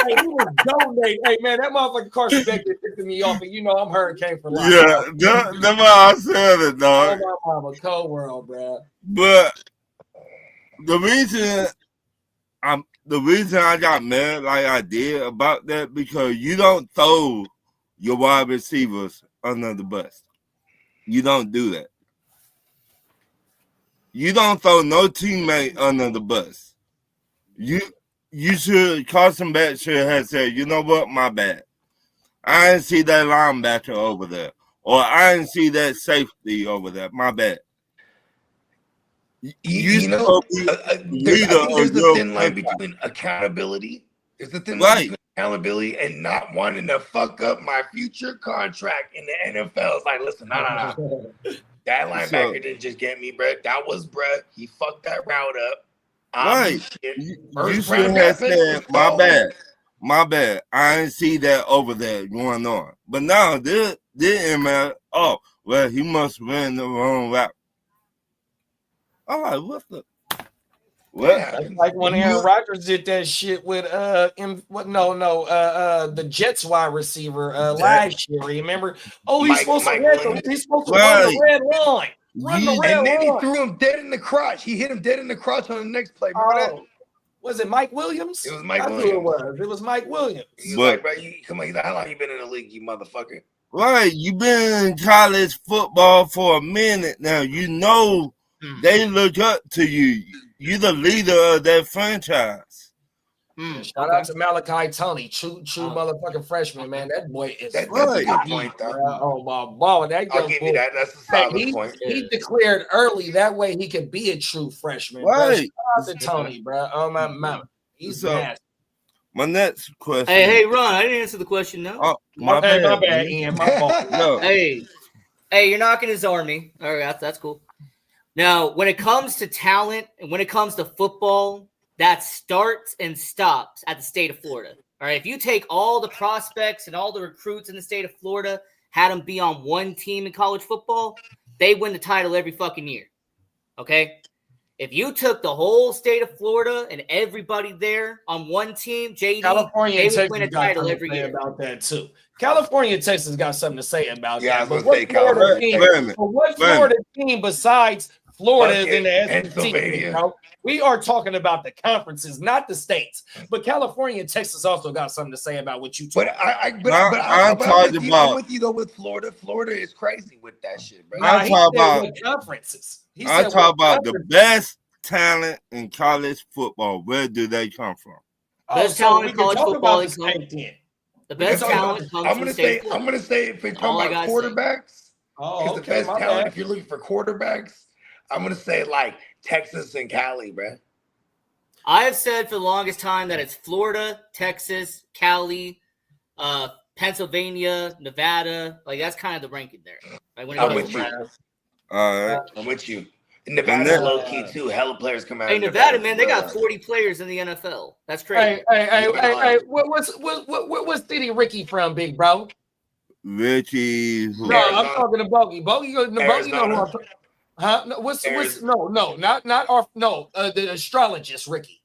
he was dominating. Hey, man, that motherfucking Carson Beck is pissing me off, and you know I'm Hurricane for life. Yeah, that's why I said it, dog. Oh, my mama, cold world, bro. But the reason I got mad like I did about that because you don't throw your wide receivers under the bus. You don't do that. You don't throw no teammate under the bus. You should, Carson Beck should have said, you know what, my bad. I didn't see that linebacker over there. Or I didn't see that safety over there. My bad. You know, there's a thin line between accountability. There's a thin line between accountability and not wanting to fuck up my future contract in the NFL. It's like, listen, no. That linebacker didn't just get me, bro. That was, bro. He fucked that route up. You should have said, my bad. I didn't see that over there going on. But now, this man, oh, well, he must have been the wrong route. All right, what the? Well, like when Aaron Rodgers did that shit with the Jets wide receiver last year. Remember? Oh, he's supposed to run the red line. Run the red line. And then he threw him dead in the crotch. He hit him dead in the crotch on the next play. Remember that? Was it Mike Williams? It was Mike Williams. It was Mike Williams. He's like, bro, come on, how long you been in the league, you motherfucker? Right, you been in college football for a minute now. You know. They look up to you. You're the leader of that franchise. Shout out to Malachi Tony, true motherfucking freshman, man. That boy is that's a good point, though. Oh my ball, that I'll give you that. That's a solid point. He declared early that way he could be a true freshman. Right. Shout out to Tony, bro. Oh my mouth. He's nasty. My next question. Hey, Ron, I didn't answer the question. No. Oh, my bad, Ian. My fault. No. Hey, you're knocking his army. All right, that's cool. Now, when it comes to talent and when it comes to football, that starts and stops at the state of Florida. All right, if you take all the prospects and all the recruits in the state of Florida, had them be on one team in college football, they win the title every fucking year. Okay? If you took the whole state of Florida and everybody there on one team, JD, California they would win a title every year. About that too. California, Texas got something to say about that. But what Florida team besides Florida is in the SEC? Bro? We are talking about the conferences, not the states. But California and Texas also got something to say about what you talk about. I'm with you though with Florida. Florida is crazy with that shit, bro. I talk about conferences. I talk about the best talent in college football. Where do they come from? Best talent in college football is the best talent comes I'm gonna say if we're talking about quarterbacks, the best talent. If you're looking for quarterbacks, I'm gonna say like Texas and Cali, bro. I have said for the longest time that it's Florida, Texas, Cali, Pennsylvania, Nevada. Like that's kind of the ranking there. Like when I'm with you. All right, I'm with you. Nevada's low key too. Hella players come out. Hey, Nevada, man, they got 40 players in the NFL. That's crazy. Hey, what's city Ricky from, big bro? Richie. No, I'm talking to Bogey. Bogey know who I'm talking. Huh? No, what's the astrologist, Ricky.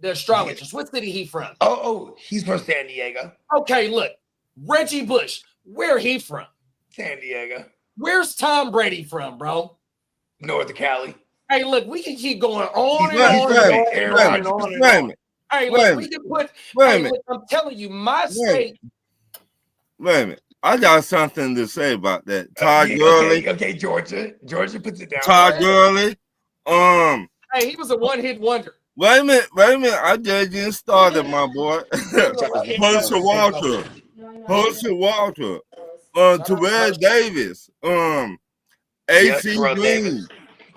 The astrologist. What city he from? Oh, he's from San Diego. Okay, look. Reggie Bush. Where he from? San Diego. Where's Tom Brady from, bro? North of Cali. Hey, look, we can keep going on and on. Hey, look, we can put. Hey, look, I'm telling you, my state. Wait a minute. I got something to say about that. Todd Gurley. Okay, Georgia. Georgia puts it down. Todd Gurley. Hey, he was a one-hit wonder. Wait a minute. I just getting started, my boy. Herschel Walker. Terrell Davis. AC Green.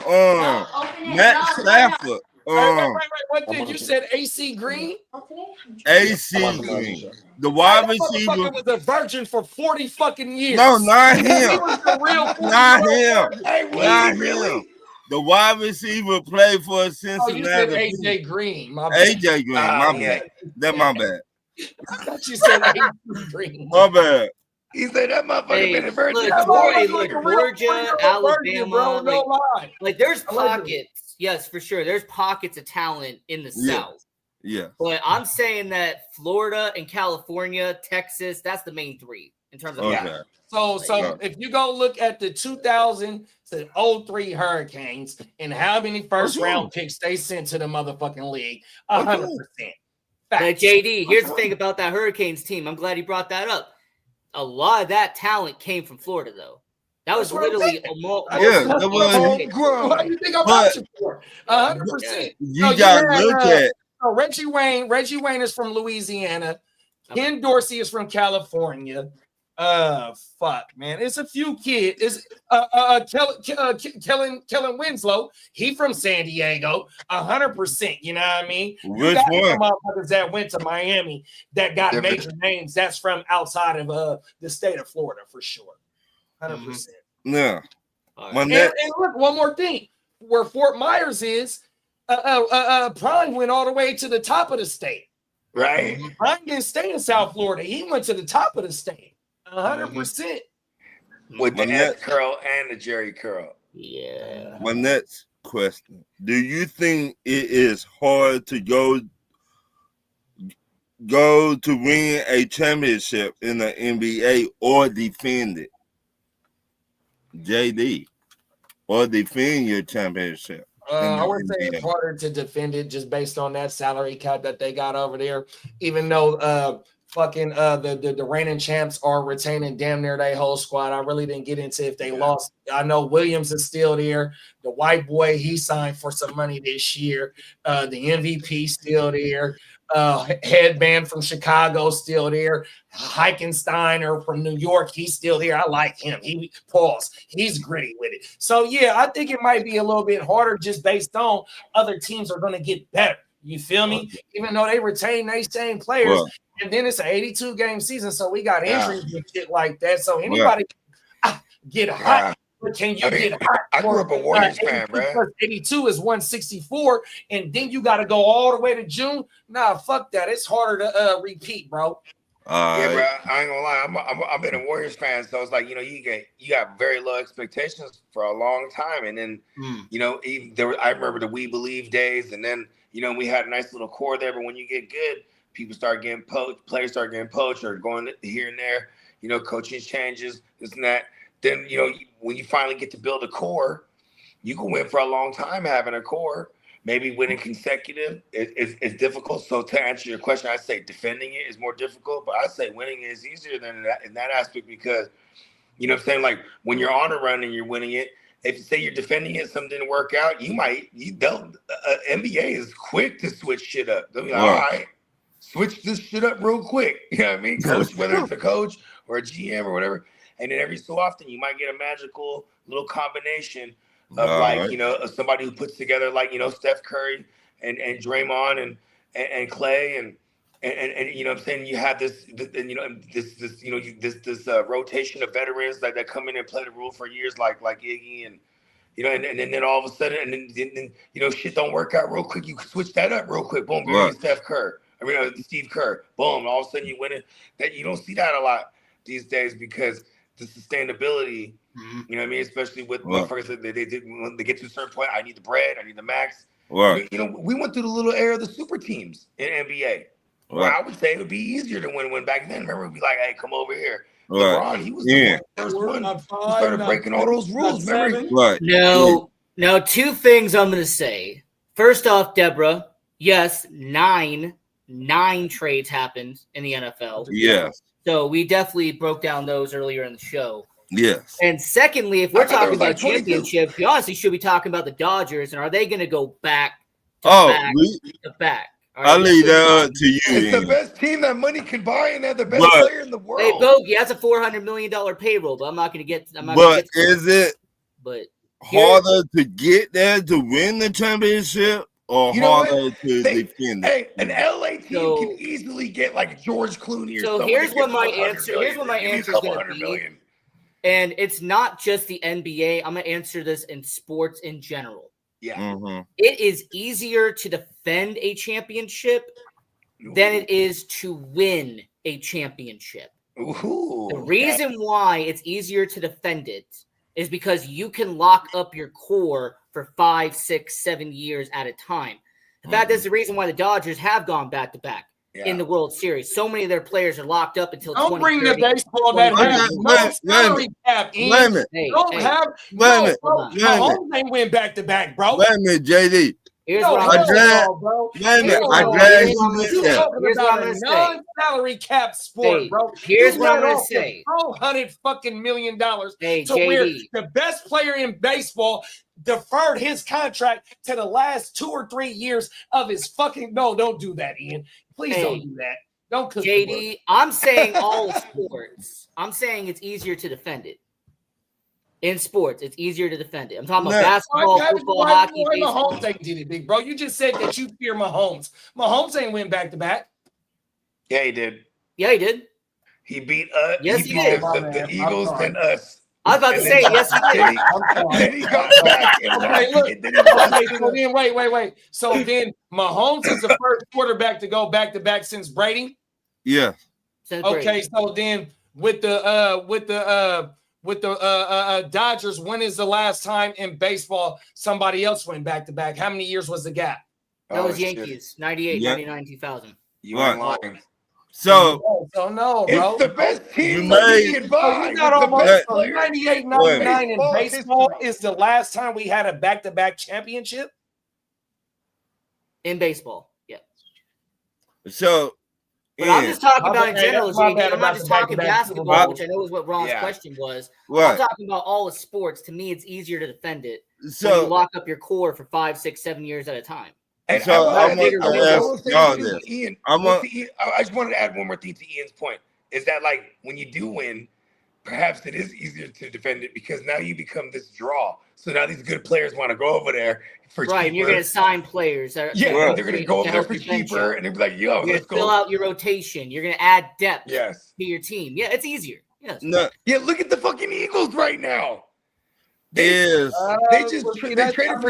Matt Stafford. What you said? AC Green. AC Green. The wide receiver was a virgin for 40 fucking years. No, not him. He was the real not him. Hey, not really? him. The wide receiver played for Cincinnati. Oh, you said AJ Green. My bad. AJ Green. My bad. That's my bad. I thought you said AJ Green. My bad. He said that motherfucker been a virgin. Look, Georgia, Alabama, no lie. Like there's pockets. Yes, for sure. There's pockets of talent in the South. Yeah. But I'm saying that Florida and California, Texas, that's the main three in terms of So if you go look at the 2000 to 03 Hurricanes and how many first round picks they sent to the motherfucking league, 100%. But JD, here's the thing about that Hurricanes team. I'm glad he brought that up. A lot of that talent came from Florida, though. That was literally What do you think I'm watching for? 100%. You gotta look at Reggie Wayne. Reggie Wayne is from Louisiana. Ken Dorsey is from California. Fuck, man. It's a few kids. It's Kellen Winslow. He from San Diego. 100%. You know what I mean? Which one? Motherfuckers that went to Miami that got major names. That's from outside of the state of Florida for sure. 100%. Yeah. And look, one more thing. Where Fort Myers is, Prime went all the way to the top of the state. Right. Prime didn't stay in South Florida. He went to the top of the state. 100%. With the S curl and the Jerry curl. Yeah. My next question. Do you think it is hard to go to win a championship in the NBA or defend it? JD. Or defend your championship? I would say it's harder to defend it just based on that salary cap that they got over there. Even though the reigning champs are retaining damn near their whole squad. I really didn't get into if they lost. I know Williams is still there. The white boy, he signed for some money this year. The MVP still there. Headband from Chicago still there. Heikensteiner from New York, he's still here. I like him. He's gritty with it. So yeah, I think it might be a little bit harder just based on other teams are going to get better. You feel me? Even though they retain their same players, and then it's an 82 game season, so we got injuries and shit like that. So anybody get hot. But can you get hot? I grew up a Warriors fan, bro. 82 is 164, and then you got to go all the way to June. Nah, fuck that. It's harder to repeat, bro. Yeah, bro. I ain't gonna lie. I've been a Warriors fan, so it's like you got very low expectations for a long time, and then I remember the We Believe days, and then we had a nice little core there. But when you get good, people start getting poached, players start getting poached, or going here and there. Coaching changes, this and that. Then when you finally get to build a core, you can win for a long time having a core. Maybe winning consecutive is difficult. So to answer your question, I say defending it is more difficult, but I say winning is easier than that in that aspect because, what I'm saying? Like when you're on a run and you're winning it, if you say you're defending it, something didn't work out, NBA is quick to switch shit up. They'll be like, all right, switch this shit up real quick. You know what I mean? Coach, whether it's a coach or a GM or whatever. And then every so often you might get a magical little combination of somebody who puts together Steph Curry and Draymond and Clay and what I'm saying, you have this rotation of veterans that come in and play the role for years like Iggy and then all of a sudden and then shit don't work out real quick. You switch that up real quick. Boom, Steph Curry. Steve Kerr. Boom, all of a sudden you win it. That you don't see that a lot. these days because the sustainability. You know what I mean? Especially with motherfuckers that they did when they get to a certain point. I need the bread. I need the max. Right. You know, we went through the little era of the super teams in NBA. Where I would say it would be easier to win back then. Remember, we'd be like, "Hey, come over here." LeBron, he was the first one who started breaking all those rules. Remember? Right. No, two things I'm going to say. First off, Deborah, yes, nine trades happened in the NFL. Yes. So we definitely broke down those earlier in the show. Yes. And secondly, if we're talking about like 22. championships, we honestly should be talking about the Dodgers, and are they going to go back to back? I'll leave that up to you. It's the best team that money can buy, and they're the best player in the world. Hey, Bogey, that's a $400 million payroll, but I'm not going to get. Is it harder to get there to win the championship, or harder to defend it? Hey, an LA team can easily get like George Clooney. So here's what my answer. Here's what my answer is going to be. And it's not just the NBA. I'm going to answer this in sports in general. Yeah. It is easier to defend a championship than it is to win a championship. The reason why it's easier to defend it is because you can lock up your core for 5, 6, 7 years at a time. In fact, that's the reason why the Dodgers have gone back-to-back in the World Series. So many of their players are locked up until 2030. Don't bring the baseball that has no salary cap. Mahomes ain't win back-to-back, bro. Wait a minute, JD. Here's what I'm going to say. Non-salary cap sport, bro. Here's what I'm going to say. $400 million to JD. where the best player in baseball deferred his contract to the last 2 or 3 years of his fucking. No, don't do that, Ian. Please don't do that. Don't cook JD, I'm saying all sports. I'm saying it's easier to defend it. In sports, it's easier to defend it. I'm talking about basketball, football, hockey, baseball. Mahomes ain't did it, big bro. You just said that you fear Mahomes. Mahomes ain't win back-to-back. Yeah, he did. Yeah, he did. He beat us. Yes, he did. The Eagles and us. I was about to say, yes, he did. Then he got back. Wait. So then Mahomes is the first quarterback to go back-to-back since Brady? Yeah. Okay, so then with the Dodgers, when is the last time in baseball somebody else went back-to-back? How many years was the gap? That was Yankees, 98, 99, 2000. You ain't lying. So no, bro. It's the best team you can buy. You got almost 98, 99 in baseball is the last time we had a back-to-back championship? In baseball, yeah. So but I'm just talking about in general, JD. I'm not just talking basketball, which I know is what Ron's question was. I'm talking about all the sports. To me, it's easier to defend it. So you lock up your core for 5, 6, 7 years at a time. And so I just wanted to add one more thing to Ian's point. Is that like when you do win, perhaps it is easier to defend it because now you become this draw. So now these good players want to go over there for cheaper. And you're going to sign players. They're going to go over there for cheaper, and they'll be like, "Yo, let's go." Fill out your rotation. You're going to add depth to your team. Yeah, it's easier. Yes. No. Yeah, look at the fucking Eagles right now. They traded for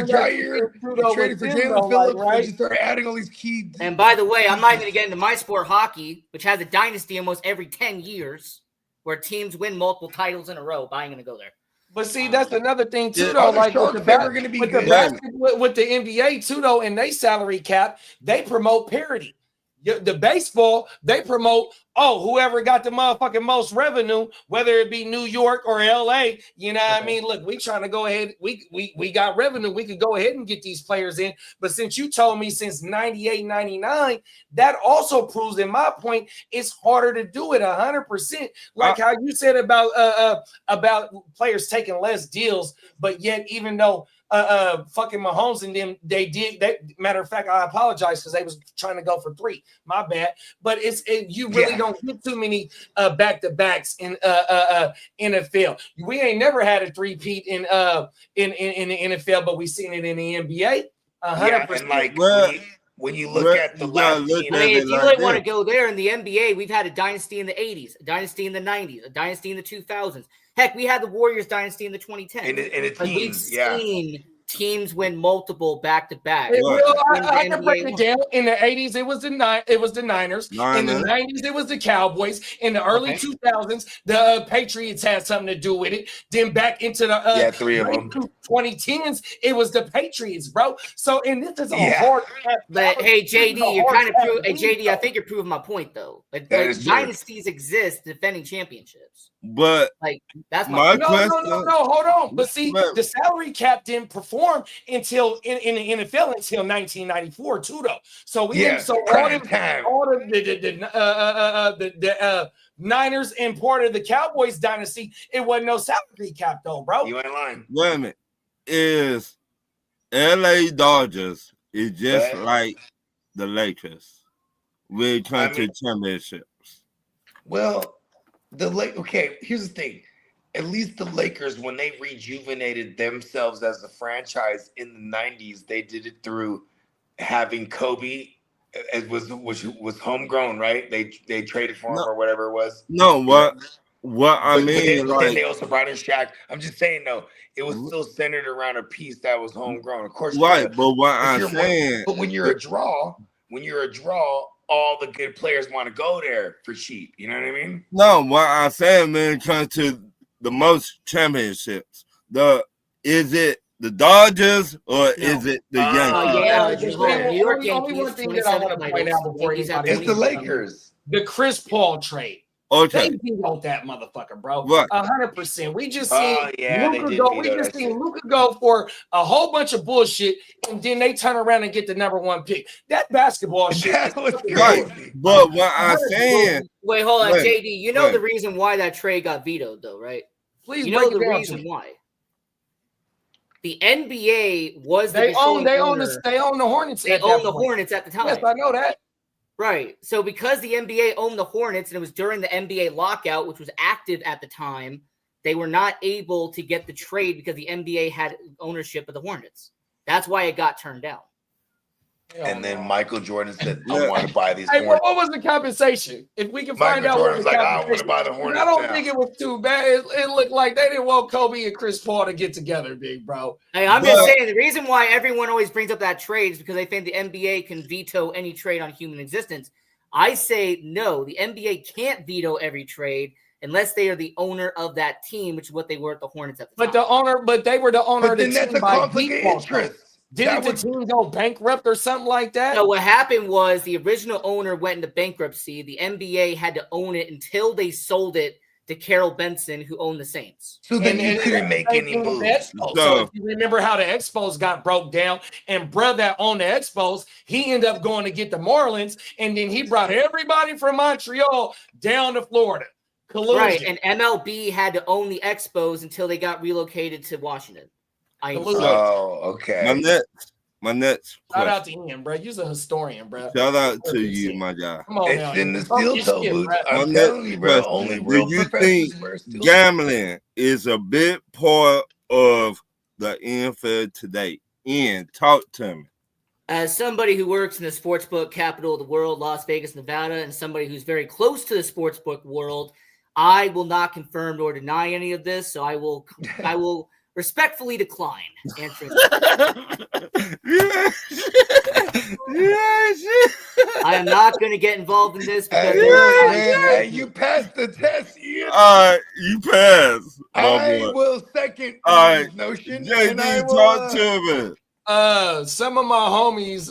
Jair. They traded for Jalen Phillips. They just started adding all these key. And by the way, I'm not going to get into my sport, hockey, which has a dynasty almost every 10 years, where teams win multiple titles in a row. But I ain't going to go there. But see, that's another thing too, though. Like with the NBA too, though, and they salary cap, they promote parity. The baseball, they promote, whoever got the motherfucking most revenue, whether it be New York or LA, you know what I mean? Look, we trying to go ahead. We got revenue. We could go ahead and get these players in. But since you told me since 98, 99, that also proves in my point, it's harder to do it 100%. Like how you said about players taking less deals, but yet even though fucking Mahomes and them, matter of fact, I apologize because they was trying to go for 3. My bad. But you really don't get too many back-to-backs in NFL. We ain't never had a 3-peat in the NFL, but we seen it in the NBA. 100%. And like when you look at the last team, if you really want to go there in the NBA, we've had a dynasty in the 80s, a dynasty in the 90s, a dynasty in the 2000s. Heck, we had the Warriors dynasty in the 2010s. In the teens, we've seen teams win multiple back to back. I can break it down. In the 80s, it was the Niners. In the 90s, it was the Cowboys. In the early 2000s, the Patriots had something to do with it. Then back into the 2010s, it was the Patriots, bro. So, and this is a hard. But hey, JD, you're kind of JD. I think you're proving my point, though. Like dynasties exist defending championships. But like that's my question. No, hold on. But see, the salary cap didn't perform until in the NFL until 1994 too, though. So we didn't. So all the Niners and part of the Cowboys dynasty, it wasn't no salary cap though, bro. You ain't lying. Wait a minute. Is LA Dodgers is just like the Lakers when it comes to championships? Well, here's the thing. At least the Lakers, when they rejuvenated themselves as a franchise in the 90s, they did it through having Kobe, which was homegrown, right? They traded for him or whatever it was. No, what I mean, then they also brought in Shaq. I'm just saying, though, it was still centered around a piece that was homegrown. Of course, right? But what I'm saying, but when you're a draw, all the good players want to go there for cheap. You know what I mean? No, what I'm saying, man, it comes to the most championships. Is it the Dodgers or is it the Yankees? New York Yankees. One thing that I want to point out before it's the Lakers. The Chris Paul trade. Okay. They vetoed that motherfucker, bro. Right. 100%. We just seen Luka go. We just seen Luka go for a whole bunch of bullshit, and then they turn around and get the number 1 pick. That basketball shit. That was crazy. Right. But what I'm saying. Wait, hold on, JD. You know the reason why that trade got vetoed, though, right? Please, you know the reason why. The NBA was the they own the Hornets. They own the Hornets at the time. Yes, I know that. Right. So because the NBA owned the Hornets and it was during the NBA lockout, which was active at the time, they were not able to get the trade because the NBA had ownership of the Hornets. That's why it got turned down. And then Michael Jordan said, I want to buy these Hornets. What was the compensation? If we can find out Jordan's like, I want to buy the Hornets. I don't think it was too bad. It looked like they didn't want Kobe and Chris Paul to get together, big bro. Hey, I'm just saying the reason why everyone always brings up that trade is because they think the NBA can veto any trade on human existence. I say no, the NBA can't veto every trade unless they are the owner of that team, which is what they were at the Hornets at the time. But they were the owner of the team. That's a conflict of interest. Didn't the team go bankrupt or something like that? No, what happened was the original owner went into bankruptcy. The NBA had to own it until they sold it to Carol Benson, who owned the Saints. So then you couldn't make any moves. So if you remember how the Expos got broke down, and brother that owned the Expos, he ended up going to get the Marlins, and then he brought everybody from Montreal down to Florida. Collusion. Right, and MLB had to own the Expos until they got relocated to Washington. Okay. My next shout out to Ian, bro. You're a historian, bro. Shout out to you, my guy. Come on, it's in the steel toe boots. I'm telling you, bro. Only real do you think gambling is a big part of the NFL today? Ian, talk to me. As somebody who works in the sportsbook capital of the world, Las Vegas, Nevada, and somebody who's very close to the sportsbook world, I will not confirm nor deny any of this. So I will respectfully decline answering. I am not going to get involved in this because you passed the test, Ian. You passed. I will second notion. JD, talk to me. Some of my homies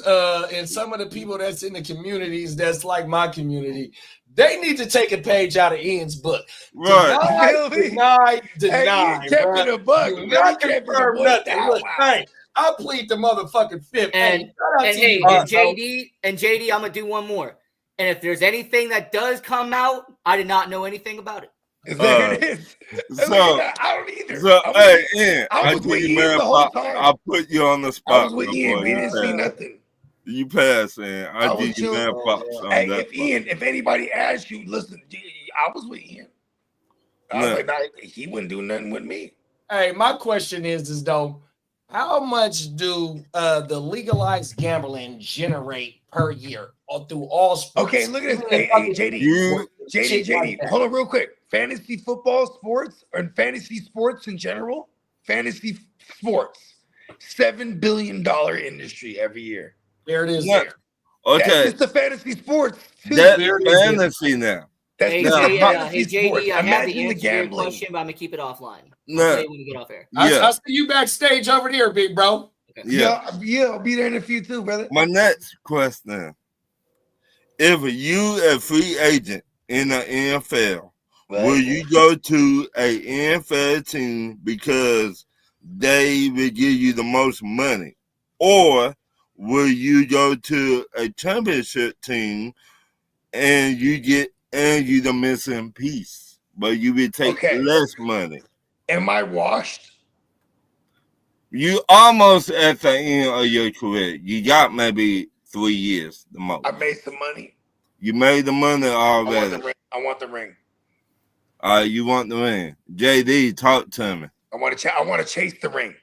and some of the people that's in the communities that's like my community, they need to take a page out of Ian's book. Right. Deny. You kept it a buck. Not confirm nothing. Look, hey, I plead the motherfucking fifth. And JD, I'm gonna do one more. And if there's anything that does come out, I did not know anything about it. There it is. I don't either. So, hey, Ian, I was with Ian the whole time. I put you on the spot. I was with Ian. We didn't see nothing. You passed, man. I give you mad props on that. If anybody asks you, listen, I was with Ian. I was like, he wouldn't do nothing with me. Hey, my question is though, how much do the legalized gambling generate per year or through all sports? Okay, look at this. Hey, JD, hold on real quick. Fantasy football sports or fantasy sports in general, fantasy sports. $7 billion industry every year. There it is. Yeah. There. Okay, That's just the fantasy sports too. that's There it is. fantasy now. That's Hey, just Now, the hey, fantasy JD, sports. I have Imagine the the answer to your gambling. question, but I'm gonna keep it offline. I'll No. tell you when we get off air. Yeah, I see you backstage over there, big bro. yeah. Yeah, I'll be there in a few too, brother. My next question: if you a free agent in the NFL, will you go to a NFL team because they will give you the most money, or will you go to a championship team and you the missing piece, but you will take less money? Am I washed? You almost at the end of your career. You got maybe 3 years the most. I made some money. You made the money already. I want the ring. You want the ring? JD, talk to me. I want to chase the ring.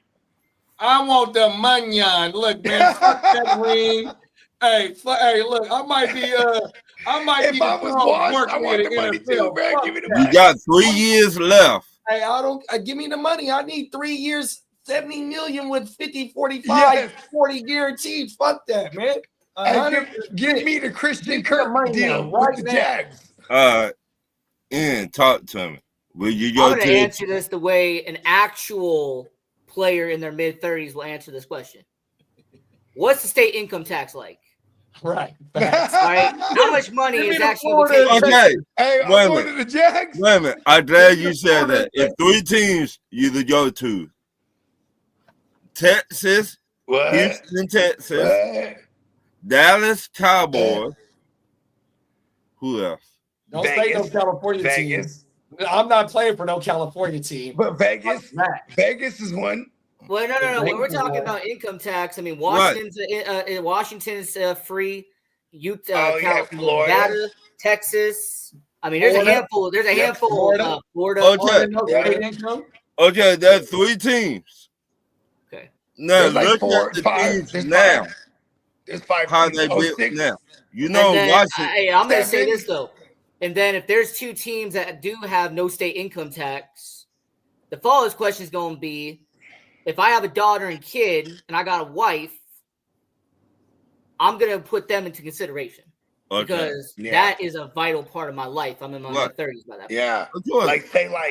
I want the manyan. Look, man, fuck that ring. Hey, look, I might be If I was washed, I want the money too, man. Give me the money. You got 3 years left. Hey, I don't give me the money. I need 3 years, 70 million with 50, 45, 40 guaranteed. Fuck that, man. Give me the Christian Kirk deal with the Jags. Ian, talk to me. Will you go I'm going to to answer this the way an actual player in their mid-30s will answer this question. What's the state income tax like? Right. Right? How much money is actually taken? Okay. Hey, I'm going to the Jags. Wait a minute. I'm glad you said that. If 3 teams you could go to: Texas, Houston, Texas, Dallas Cowboys. Who else? Don't say no California team. I'm not playing for no California team. But Vegas is one. Well, no. When we're talking about income tax, I mean, Washington's free. Utah, Florida, Nevada, Texas. I mean, there's a handful. There's a handful. Florida. Okay, there's 3 teams. Okay. Now There's like look 4, at the 5. teams There's now. 5. There's 5. How they built 6. now. You know, then, Washington. Hey, I'm going to say this though. And then if there's 2 teams that do have no state income tax, the follow-up question is going to be, if I have a daughter and kid and I got a wife, I'm going to put them into consideration because that is a vital part of my life. I'm in my mid-30s by that point. Yeah.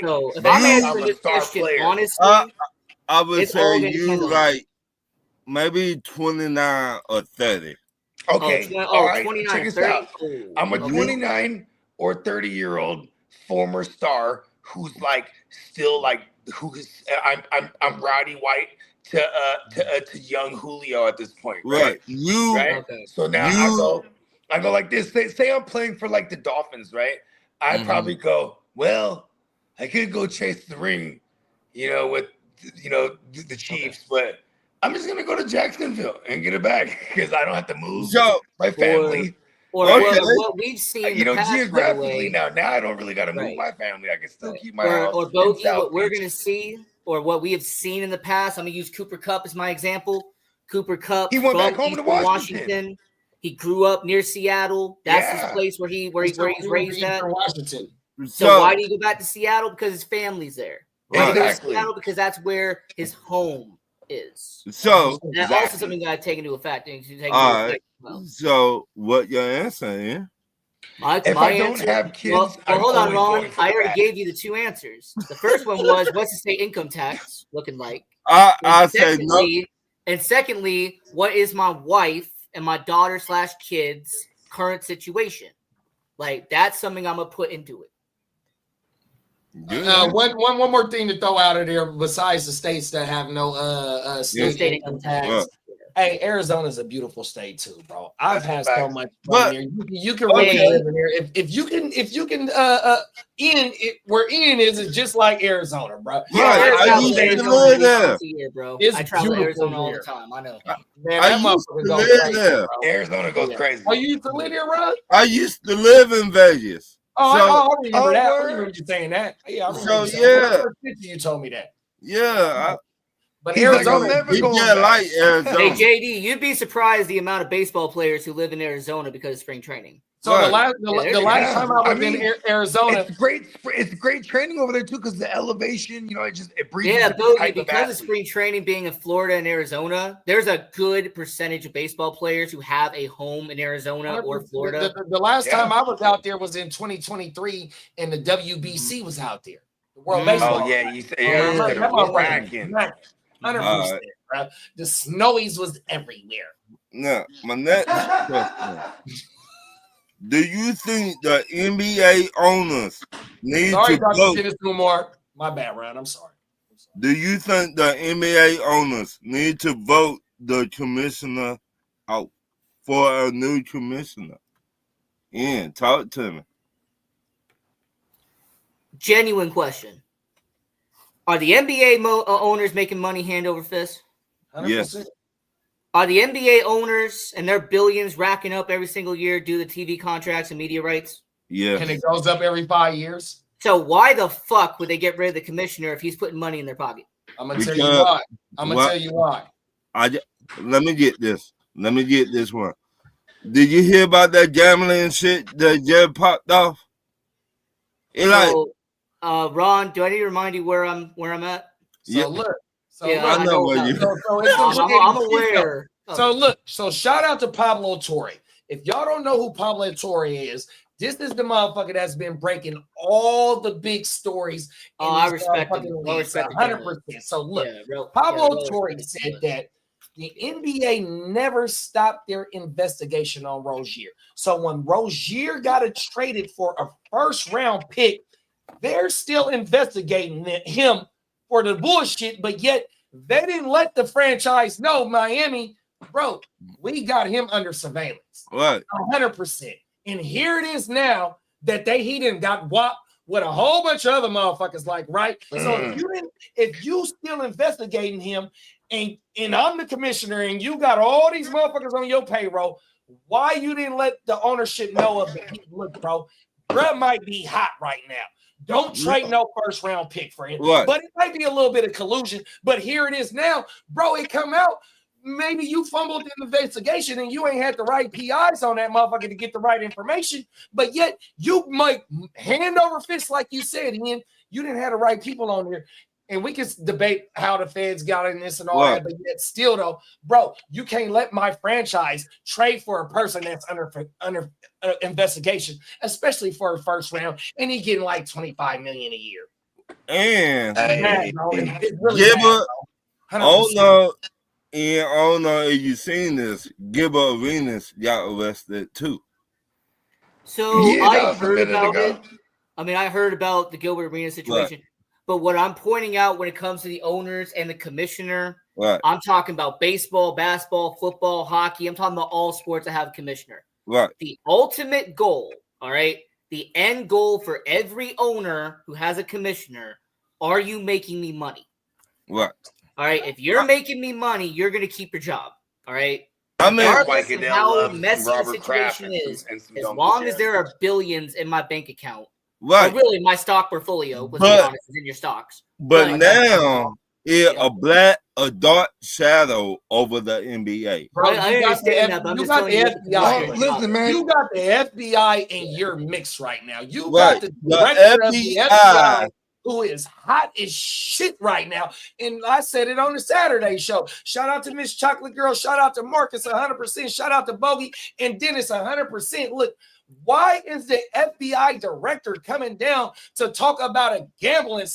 So if I'm answering this question honestly, I would it's all say gonna you depend on- like maybe 29 or 30. Okay. All right. 29, Check this 30. out. I'm a 29 or 30-year-old former star who's like still like I'm Roddy White to young Julio at this point, right? Right. Okay. So now I go like this. Say I'm playing for like the Dolphins, right? I'd probably go, well, I could go chase the ring, with the Chiefs, but I'm just gonna go to Jacksonville and get it back because I don't have to move my family. Or what we've seen in the past, geographically by the way, now I don't really got to move my family. I can still keep my house. Or Bogey, what we're going to see, or what we have seen in the past. I'm going to use Cooper Kupp as my example. Cooper Kupp, he went back home Eastern to Washington. He grew up near Seattle. That's his place where he's raised at. Washington. So why do you go back to Seattle? Because his family's there. Why do you go to Exactly. Seattle? Because that's where his home is. So And that's also something that I take into effect. So what your answer is? If I don't have kids, well, I'm hold on, only Ron. going for I the already bag. gave you the 2 answers. The first one was, what's the state income tax looking like? I say no. And secondly, what is my wife and my daughter/kids' current situation? Like, that's something I'm gonna put into it. One more thing to throw out of there besides the states that have no state income tax. Hey, Arizona's a beautiful state too, bro. I've had so much fun here. You can really live in here if you can. Where Ian is just like Arizona, bro. I used to live there. I travel to Arizona all the time. I know. Man, I used to live there. Arizona goes crazy. Oh, you used to live here, Ron? I used to live in Vegas. I remember that. I remember you saying that. Yeah, I remember you told me that. Yeah. But Arizona, Hey, JD, you'd be surprised the amount of baseball players who live in Arizona because of spring training. So the last time I was in Arizona, it's great training over there too because the elevation, it breeds. Yeah, Boogie, because of spring training being in Florida and Arizona, there's a good percentage of baseball players who have a home in Arizona or Florida. The last time I was out there was in 2023, and the WBC was out there. The World Baseball. Oh yeah, you said cracking. 100%, bro. The snowies was everywhere. Now, my next question. Do you think the NBA owners need Sorry, to Dr. vote? Dennis Umar. My bad, Ryan. I'm sorry. Do you think the NBA owners need to vote the commissioner out for a new commissioner? Ian, talk to me. Genuine question. Are the NBA owners making money hand over fist? 100%. Yes. Are the NBA owners and their billions racking up every single year due to TV contracts and media rights? Yes. And it goes up every 5 years. So why the fuck would they get rid of the commissioner if he's putting money in their pocket? I'm gonna tell you why. Tell you why. Let me get this. Let me get this one. Did you hear about that gambling shit that just popped off? Ron, do I need to remind you where I'm at? So look. I know where you. I'm aware. So shout out to Pablo Torre. If y'all don't know who Pablo Torre is, this is the motherfucker that's been breaking all the big stories. I respect him. 100%. So look, Pablo Torre said that the NBA never stopped their investigation on Rozier. So when Rozier got traded for a first-round pick, they're still investigating him for the bullshit, but yet they didn't let the franchise know, Miami, bro, we got him under surveillance. Right. 100%. And here it is now that he didn't got whopped with a whole bunch of other motherfuckers, like, right? So if you still investigating him and I'm the commissioner and you got all these motherfuckers on your payroll, why you didn't let the ownership know of it? Look, bro might be hot right now. Don't trade no first round pick for him. Right. But it might be a little bit of collusion. But here it is now, bro. It come out. Maybe you fumbled in the investigation and you ain't had the right PIs on that motherfucker to get the right information. But yet you might hand over fist, like you said, Ian. You didn't have the right people on here. And we can debate how the feds got in this and all that, but yet still, though, bro, you can't let my franchise trade for a person that's under investigation, especially for a first round, and he getting like $25 million a year. And it's really Gilbert, bad, oh no, if you seen this, Gilbert Arenas got arrested too. So I heard about it. I mean, I heard about the Gilbert Arenas situation. Right. But what I'm pointing out when it comes to the owners and the commissioner, I'm talking about baseball, basketball, football, hockey. I'm talking about all sports that have a commissioner. Right. The ultimate goal, all right, the end goal for every owner who has a commissioner, are you making me money? Right. All right. If you're making me money, you're going to keep your job. All right. I mean, regardless of how messy the situation is, as long as there are billions in my bank account, right. Or really, my stock portfolio, let's be honest, is in your stocks. But now, it's a dark shadow over the NBA. Bro, I understand that, but I'm just telling you. Listen, man. You got the FBI in your mix right now. You got the director of the FBI who is hot as shit right now. And I said it on the Saturday show. Shout out to Miss Chocolate Girl. Shout out to Marcus 100%. Shout out to Bogey and Dennis 100%. Look, why is the FBI director coming down to talk about a gambling?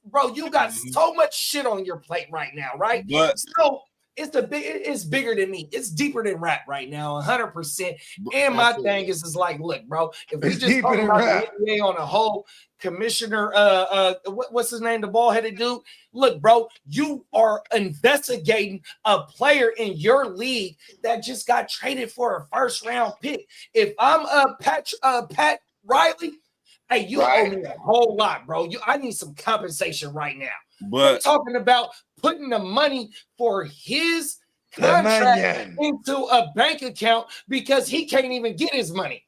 Bro, you got so much shit on your plate right now, right? But, so it's bigger than me. It's deeper than rap right now, 100%. And my thing is like, look, bro, if we just talk about the NBA on a whole, commissioner, what's his name, the ball-headed dude? Look, bro, you are investigating a player in your league that just got traded for a first-round pick. If I'm Pat Riley, hey, you owe me a whole lot, bro. I need some compensation right now. But I'm talking about putting the money for his contract into a bank account because he can't even get his money.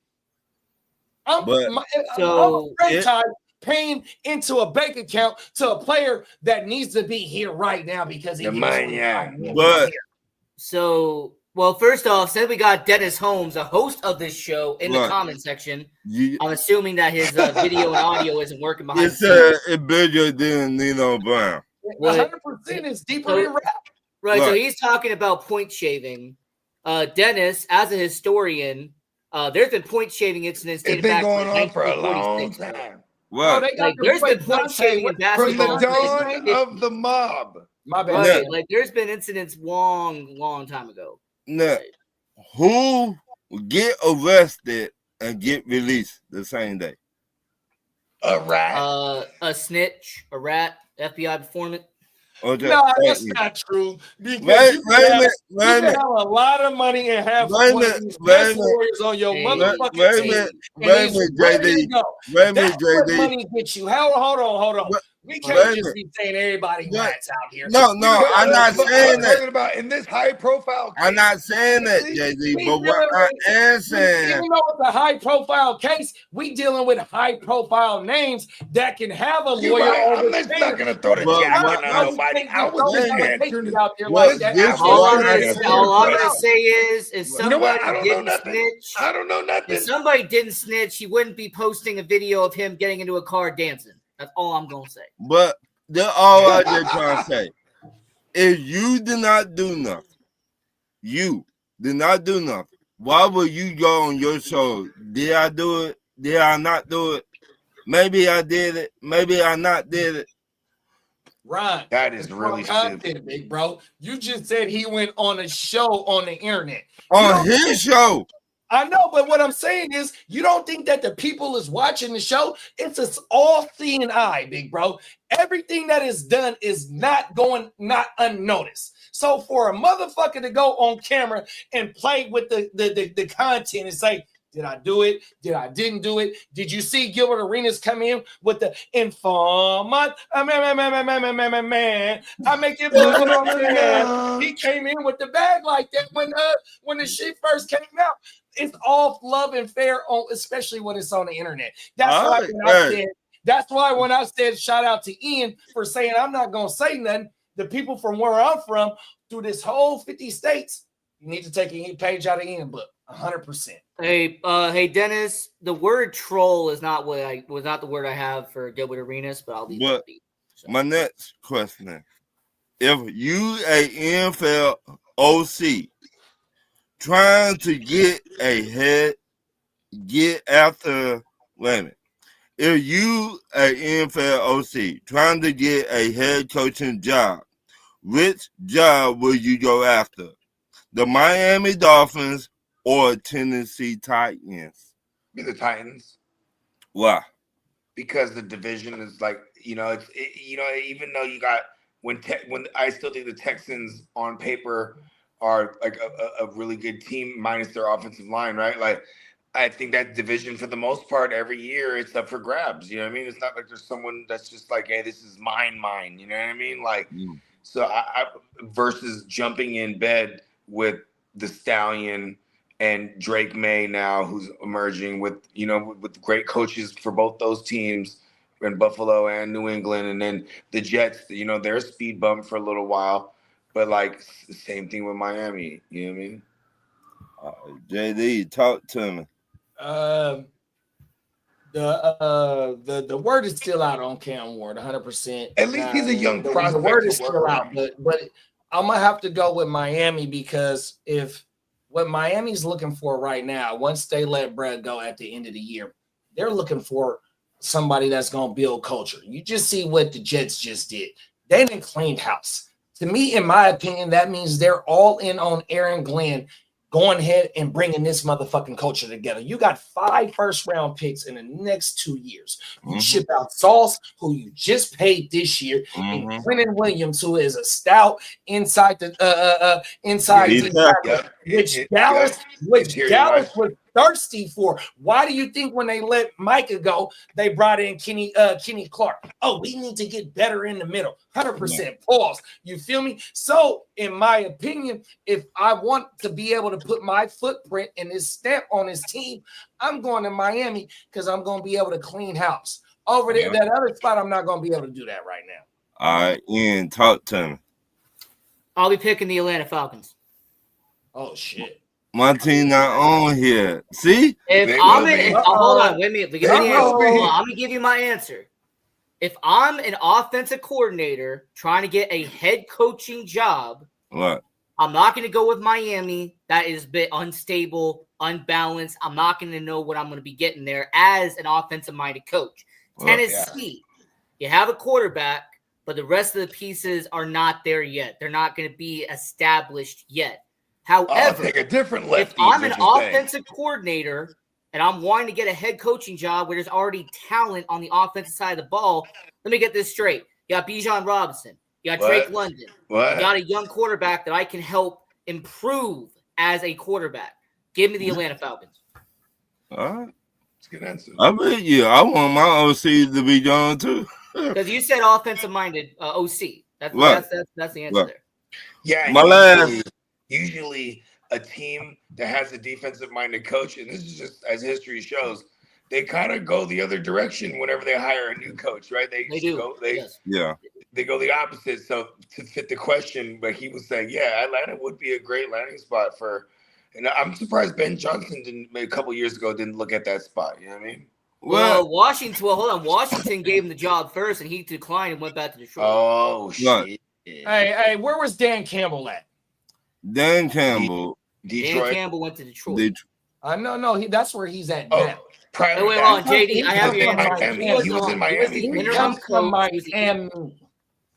I'm a franchise paying into a bank account to a player that needs to be here right now because he So Well, first off, since we got Dennis Holmes, a host of this show, in the Right. comment section, You, I'm assuming that his video and audio isn't working behind it the said scenes. it's bigger than Nino Brown. 100% is deeper than rap. Right, so Right. he's talking about point shaving. Dennis, as a historian, there's been point shaving incidents It's dated been back going to on for a long 1946. time. Bro, Right. they got Like, them there's been fake point Dante shaving in with- From the basketball. dawn of the mob. My bad. Yeah. Right, like there's been incidents long time ago. Now, who get arrested and get released the same day? A rat. A snitch, a rat, FBI informant. Okay. No, thank that's you. not true. Because Wait you a can have, minute, you wait a can minute. have a lot of money and have Wait a one of minute, these wait a best minute. lawyers on your Hey, motherfucking Wait a team. minute, And wait a he's minute, ready JD. to go. Wait a minute, That's what JD. money gets you. Hold on. Wait- We wait can't a just minute. be saying everybody Wait- rats out here. No, I'm not saying I'm that. talking about in this high profile case. I'm not saying that, We JD. But dealing what I with- am saying, Even though it's a high profile case, we dealing with high profile names that can have a You're lawyer right. over I'm just not going to throw the Well, jacket what- on nobody. I was just answering. out there Well, like that. this All what I'm I gonna said. say is, if You know what? somebody I don't know didn't nothing. snitch, I don't know nothing. if somebody didn't snitch, he wouldn't be posting a video of him getting into a car dancing. That's all I'm gonna say. but that's all I just trying to say. If you did not do nothing, why would you go on your show? Did I do it? Did I not do it? Maybe I did it. Maybe I not did it. Ron, That is it's really for content, big bro. You just said he went on a show on the internet. On his show. I know, but what I'm saying is, you don't think that the people is watching the show? It's an all-seeing eye, big bro. Everything that is done is not unnoticed. So for a motherfucker to go on camera and play with the content and say, did I do it? Did I didn't do it? Did you see Gilbert Arenas come in with the informant? Man. I make it look. He came in with the bag like that when the shit first came out. It's all love and fair, especially when it's on the internet. That's why when I said shout out to Ian for saying I'm not gonna say nothing. The people from where I'm from, through this whole 50 states, you need to take a page out of Ian book. 100%. Hey, Dennis. The word troll was not the word I have for Gilbert Arenas, but I'll leave it But be. So. my next question: if you a NFL OC trying to get after, wait a minute. If you a NFL OC trying to get a head coaching job, which job will you go after? The Miami Dolphins or Tennessee Titans? Be the Titans. Why? Because the division is like, even though you got when I still think the Texans on paper are like a really good team minus their offensive line, right? Like I think that division for the most part every year it's up for grabs. You know what I mean? It's not like there's someone that's just like, hey, this is mine. You know what I mean? Like, so I versus jumping in bed with the Stallion and Drake May now, who's emerging with great coaches for both those teams in Buffalo and New England, and then the Jets. They're a speed bump for a little while, but like the same thing with Miami. You know what I mean? JD, talk to me. The word is still out on Cam Ward, 100%. At least he's a young prospect. The word is to work still out, around. but I'm gonna have to go with Miami because if what Miami's looking for right now, once they let Brett go at the end of the year, they're looking for somebody that's gonna build culture. You just see what the Jets just did. They didn't clean house. To me, in my opinion, that means they're all in on Aaron Glenn going ahead and bringing this motherfucking culture together. You got 5 first-round picks in the next 2 years. You ship out Sauce, who you just paid this year, and Quentin Williams, who is a stout inside the which Dallas was thirsty for. Why do you think when they let Micah go, they brought in Kenny Clark? Oh, we need to get better in the middle. 100% pause. You feel me? So, in my opinion, if I want to be able to put my footprint and his stamp on his team, I'm going to Miami because I'm going to be able to clean house. Over there, that other spot, I'm not going to be able to do that right now. All right, Ian, talk to me. I'll be picking the Atlanta Falcons. Oh shit. My team not on here. See? If They I'm will in, be. if, hold on, wait a minute. Give me the They answer. will be. Hold on, I'm gonna give you my answer. If I'm an offensive coordinator trying to get a head coaching job, What? I'm not going to go with Miami. That is a bit unstable, unbalanced. I'm not going to know what I'm going to be getting there as an offensive-minded coach. Well, Tennessee, you have a quarterback, but the rest of the pieces are not there yet. They're not going to be established yet. I'll However, take a different if lefty. I'm is an what you're saying. offensive coordinator and I'm wanting to get a head coaching job where there's already talent on the offensive side of the ball, let me get this straight. You got Bijan Robinson. You got Drake What? London. What? You got a young quarterback that I can help improve as a quarterback. Give me the Atlanta Falcons. All right. That's a good answer. I bet you. I want my OC to be John too. Because you said offensive-minded OC. That's Right. that's the answer Right. there. Yeah, My last. usually a team that has a defensive-minded coach, and this is just as history shows, they kind of go the other direction whenever they hire a new coach, right? They do. Go, Yes. Yeah. they go the opposite. So to fit the question, but he was saying, yeah, Atlanta would be a great landing spot for. And I'm surprised Ben Johnson didn't a couple years ago didn't look at that spot. You know what I mean? Well, Washington. Well, hold on. Washington gave him the job first, and he declined and went back to Detroit. Oh Right. shit! Hey, where was Dan Campbell at? Dan Campbell. Dan Detroit. Campbell went to Detroit. No, that's where he's at Oh, now. private wait, back. hold on, JD. I have He your was in answer. Miami. He was He was in the Miami. interim From coach. He was the- Miami.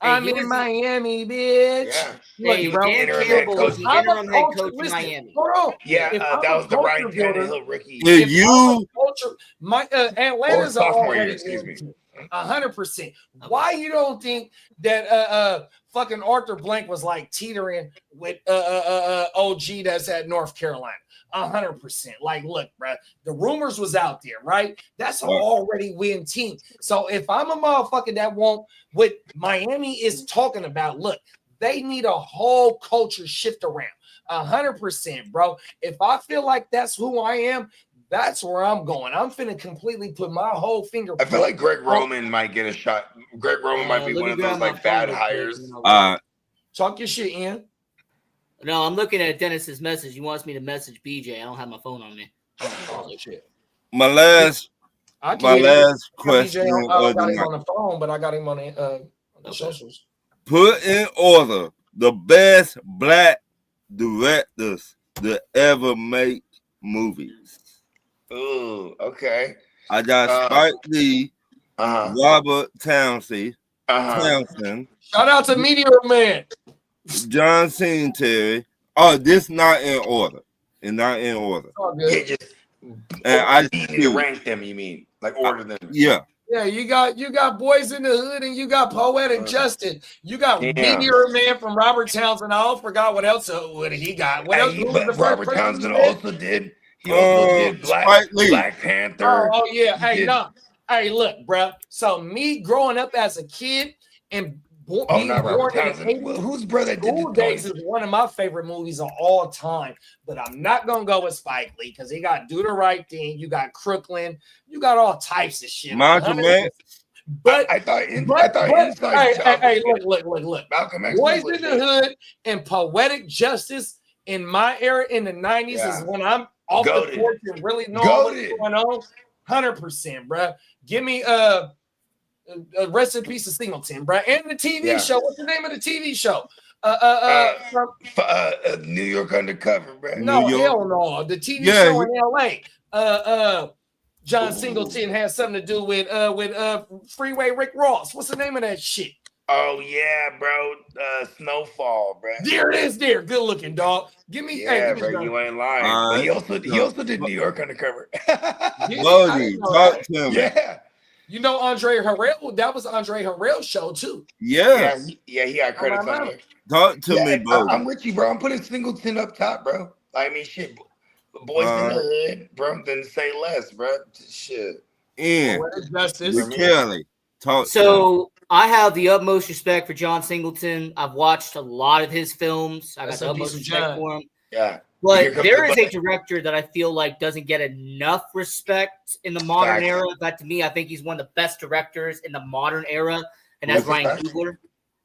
Hey, I'm he was in the- Miami, bitch. Yeah. Look, Hey, bro. Dan interim head Campbell was coach. the I'm a interim head culture- coach in listen, Miami. Hold on. Yeah, If I'm that a was the culture Ryan builder, Tannehill rookie. If I'm you a culture, Atlanta's Or sophomore already year, excuse me. 100%. Why you don't think that fucking Arthur Blank was like teetering with OG that's at North Carolina? 100%. Like, look, bro, the rumors was out there, right? That's an Right. already win team. So if I'm a motherfucker that won't, what Miami is talking about, look, they need a whole culture shift around. 100%, bro. If I feel like that's who I am, that's where I'm going. I'm finna completely put my whole finger. I feel like Greg Roman might get a shot. Greg Roman might be let one me of grab those my like bad phone real quick, hires. and I'll- Talk your shit, Ian. No, I'm looking at Dennis's message. He wants me to message BJ. I don't have my phone on me. Oh, shit. my last I my can last BJ, question I of got the him night. on the phone, but I got him on the socials. Put in order the best black directors to ever make movies. Ooh, okay. I got Spike Lee, Robert Townsend, Townsend, Shout out to Meteor Man. John Singletary. Oh, this not in order. It's not in order. Yeah, just And you need to rank them. You mean like order them? Yeah. Yeah, you got Boys in the Hood and you got Poetic Justice. You got Yeah. Meteor Man from Robert Townsend. I all forgot what else he got. What else? Who was the But first Robert person Townsend you said? also did. He also did Spike Lee. Black Panther. Oh yeah. He Hey, did- no. Hey, look, bro. So me growing up as a kid and being not born Robert in the Townsand. 80s, Well, whose brother did School the Days is one of my favorite movies of all time. But I'm not gonna go with Spike Lee because he got Do the Right Thing. You got Crooklyn. You got all types of shit. Malcolm 100%. X. But I thought Inside Job was look. Malcolm X Boys was in the legit. Hood and Poetic Justice in my era in the 90s Yeah. is when I'm off Goated. the porch and really know Goated. what's going on. 100%, bro. Give me rest in peace to Singleton, bro. And the TV Yeah. show. What's the name of the TV show? New York Undercover, bro. No, New York. hell no. The TV Yeah, show in LA. John Singleton has something to do with Freeway Rick Ross. What's the name of that shit? Oh yeah, bro. Snowfall, bro. There it is. There, good looking dog. Give me, Yeah, give me bro. some. You ain't lying. But he also did New York Undercover. Buddy, talk to me. Yeah. You know Andre Harrell? That was Andre Harrell's show too. Yeah. He got credits my on mama. there. Talk to me, Buddy. I'm with you, bro. I'm putting Singleton up top, bro. I mean, shit. Boys in the Hood, bro. Then say less, bro. Shit. Ian, Justice. with Kelly. Talk to So I have the utmost respect for John Singleton. I've watched a lot of his films. I got That's the a utmost piece of respect John. for him. Yeah. But Here comes there the is a butt. director that I feel like doesn't get enough respect in the modern Facts. era. In fact, to me, I think he's one of the best directors in the modern era, and that's What's Ryan that? Coogler.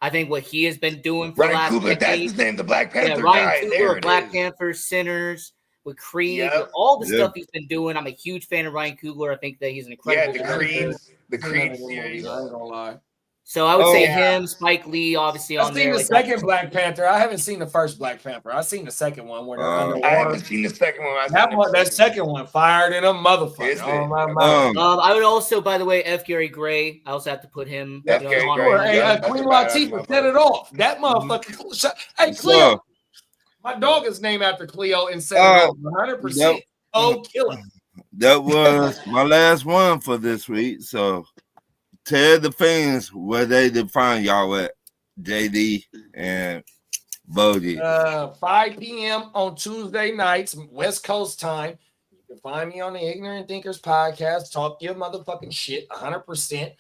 I think what he has been doing for the last Ryan Coogler, that's decade. his name, the Black Yeah, Panther Ryan guy. There Coogler, it Black is. Panther, Sinners, with Creed, Yep. with all the Yep. stuff he's been doing. I'm a huge fan of Ryan Coogler. I think that he's an incredible Yeah, the character. Creed series. I ain't gonna lie. So I would say yeah. him, Spike Lee, obviously I've on seen there. the Like second Black Panther. I haven't seen the first Black Panther. I've seen the second one where they're I underwater. haven't seen the second one. That second one fired in a motherfucker. Is it? Oh my mind. I would also, by the way, F. Gary Gray. I also have to put him. F. you know, Gary on Gray, one. Hey, yeah, that's Queen a badass Latifah set it off. That motherfucker. Hey, Cleo. My dog is named after Cleo and set it off 100%. Oh, killer. That was my last one for this week. So tell the fans where they define y'all at, JD and Bodie. 5 p.m. on Tuesday nights, West Coast time. You can find me on the Ignorant Thinkers podcast. Talk your motherfucking shit 100%.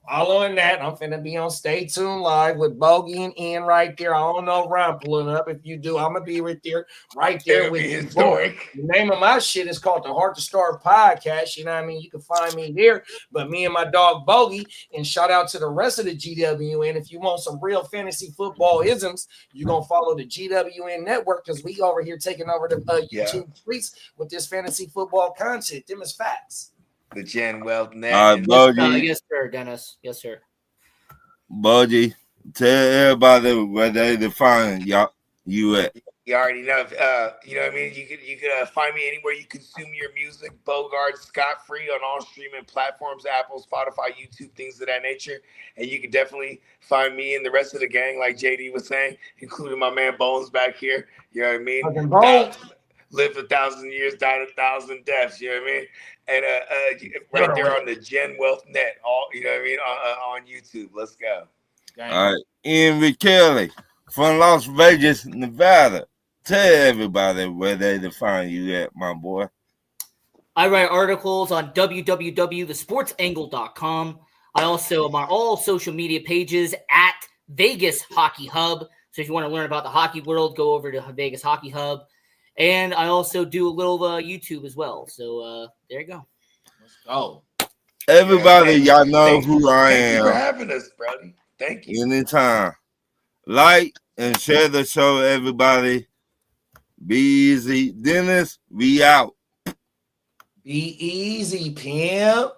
Following that, I'm finna be on Stay Tuned Live with Bogey and Ian right there. I don't know if Ron pulling up. If you do, I'm gonna be right there It'll with be you. historic. The name of my shit is called the Heart to Start Podcast. You know what I mean? You can find me there. But me and my dog Bogey, and shout out to the rest of the GWN. If you want some real fantasy football isms, you're gonna follow the GWN network because we over here taking over the YouTube streets with this fantasy football content. Them is facts. The Gen Wealth Net. Yes, sir, Dennis. Yes, sir. Bodie, tell everybody where they define you at. You already know. You know what I mean? You could find me anywhere you consume your music. Bogart Scott free on all streaming platforms, Apple, Spotify, YouTube, things of that nature. And you can definitely find me and the rest of the gang, like JD was saying, including my man Bones back here. You know what I mean? Live 1,000 years, died 1,000 deaths. You know what I mean? And right there on the Gen Wealth Net, all you know what I mean, on YouTube. Let's go. All right, Ian McKelly from Las Vegas, Nevada. Tell everybody where they define you at, my boy. I write articles on www.thesportsangle.com. I also am on all social media pages at Vegas Hockey Hub. So if you want to learn about the hockey world, go over to Vegas Hockey Hub. And I also do a little YouTube as well. So there you go. Let's go. Everybody, y'all know who I am. Thank you for having us, brother. Thank you. Anytime. Like and share the show, everybody. Be easy. Dennis, we out. Be easy, pimp.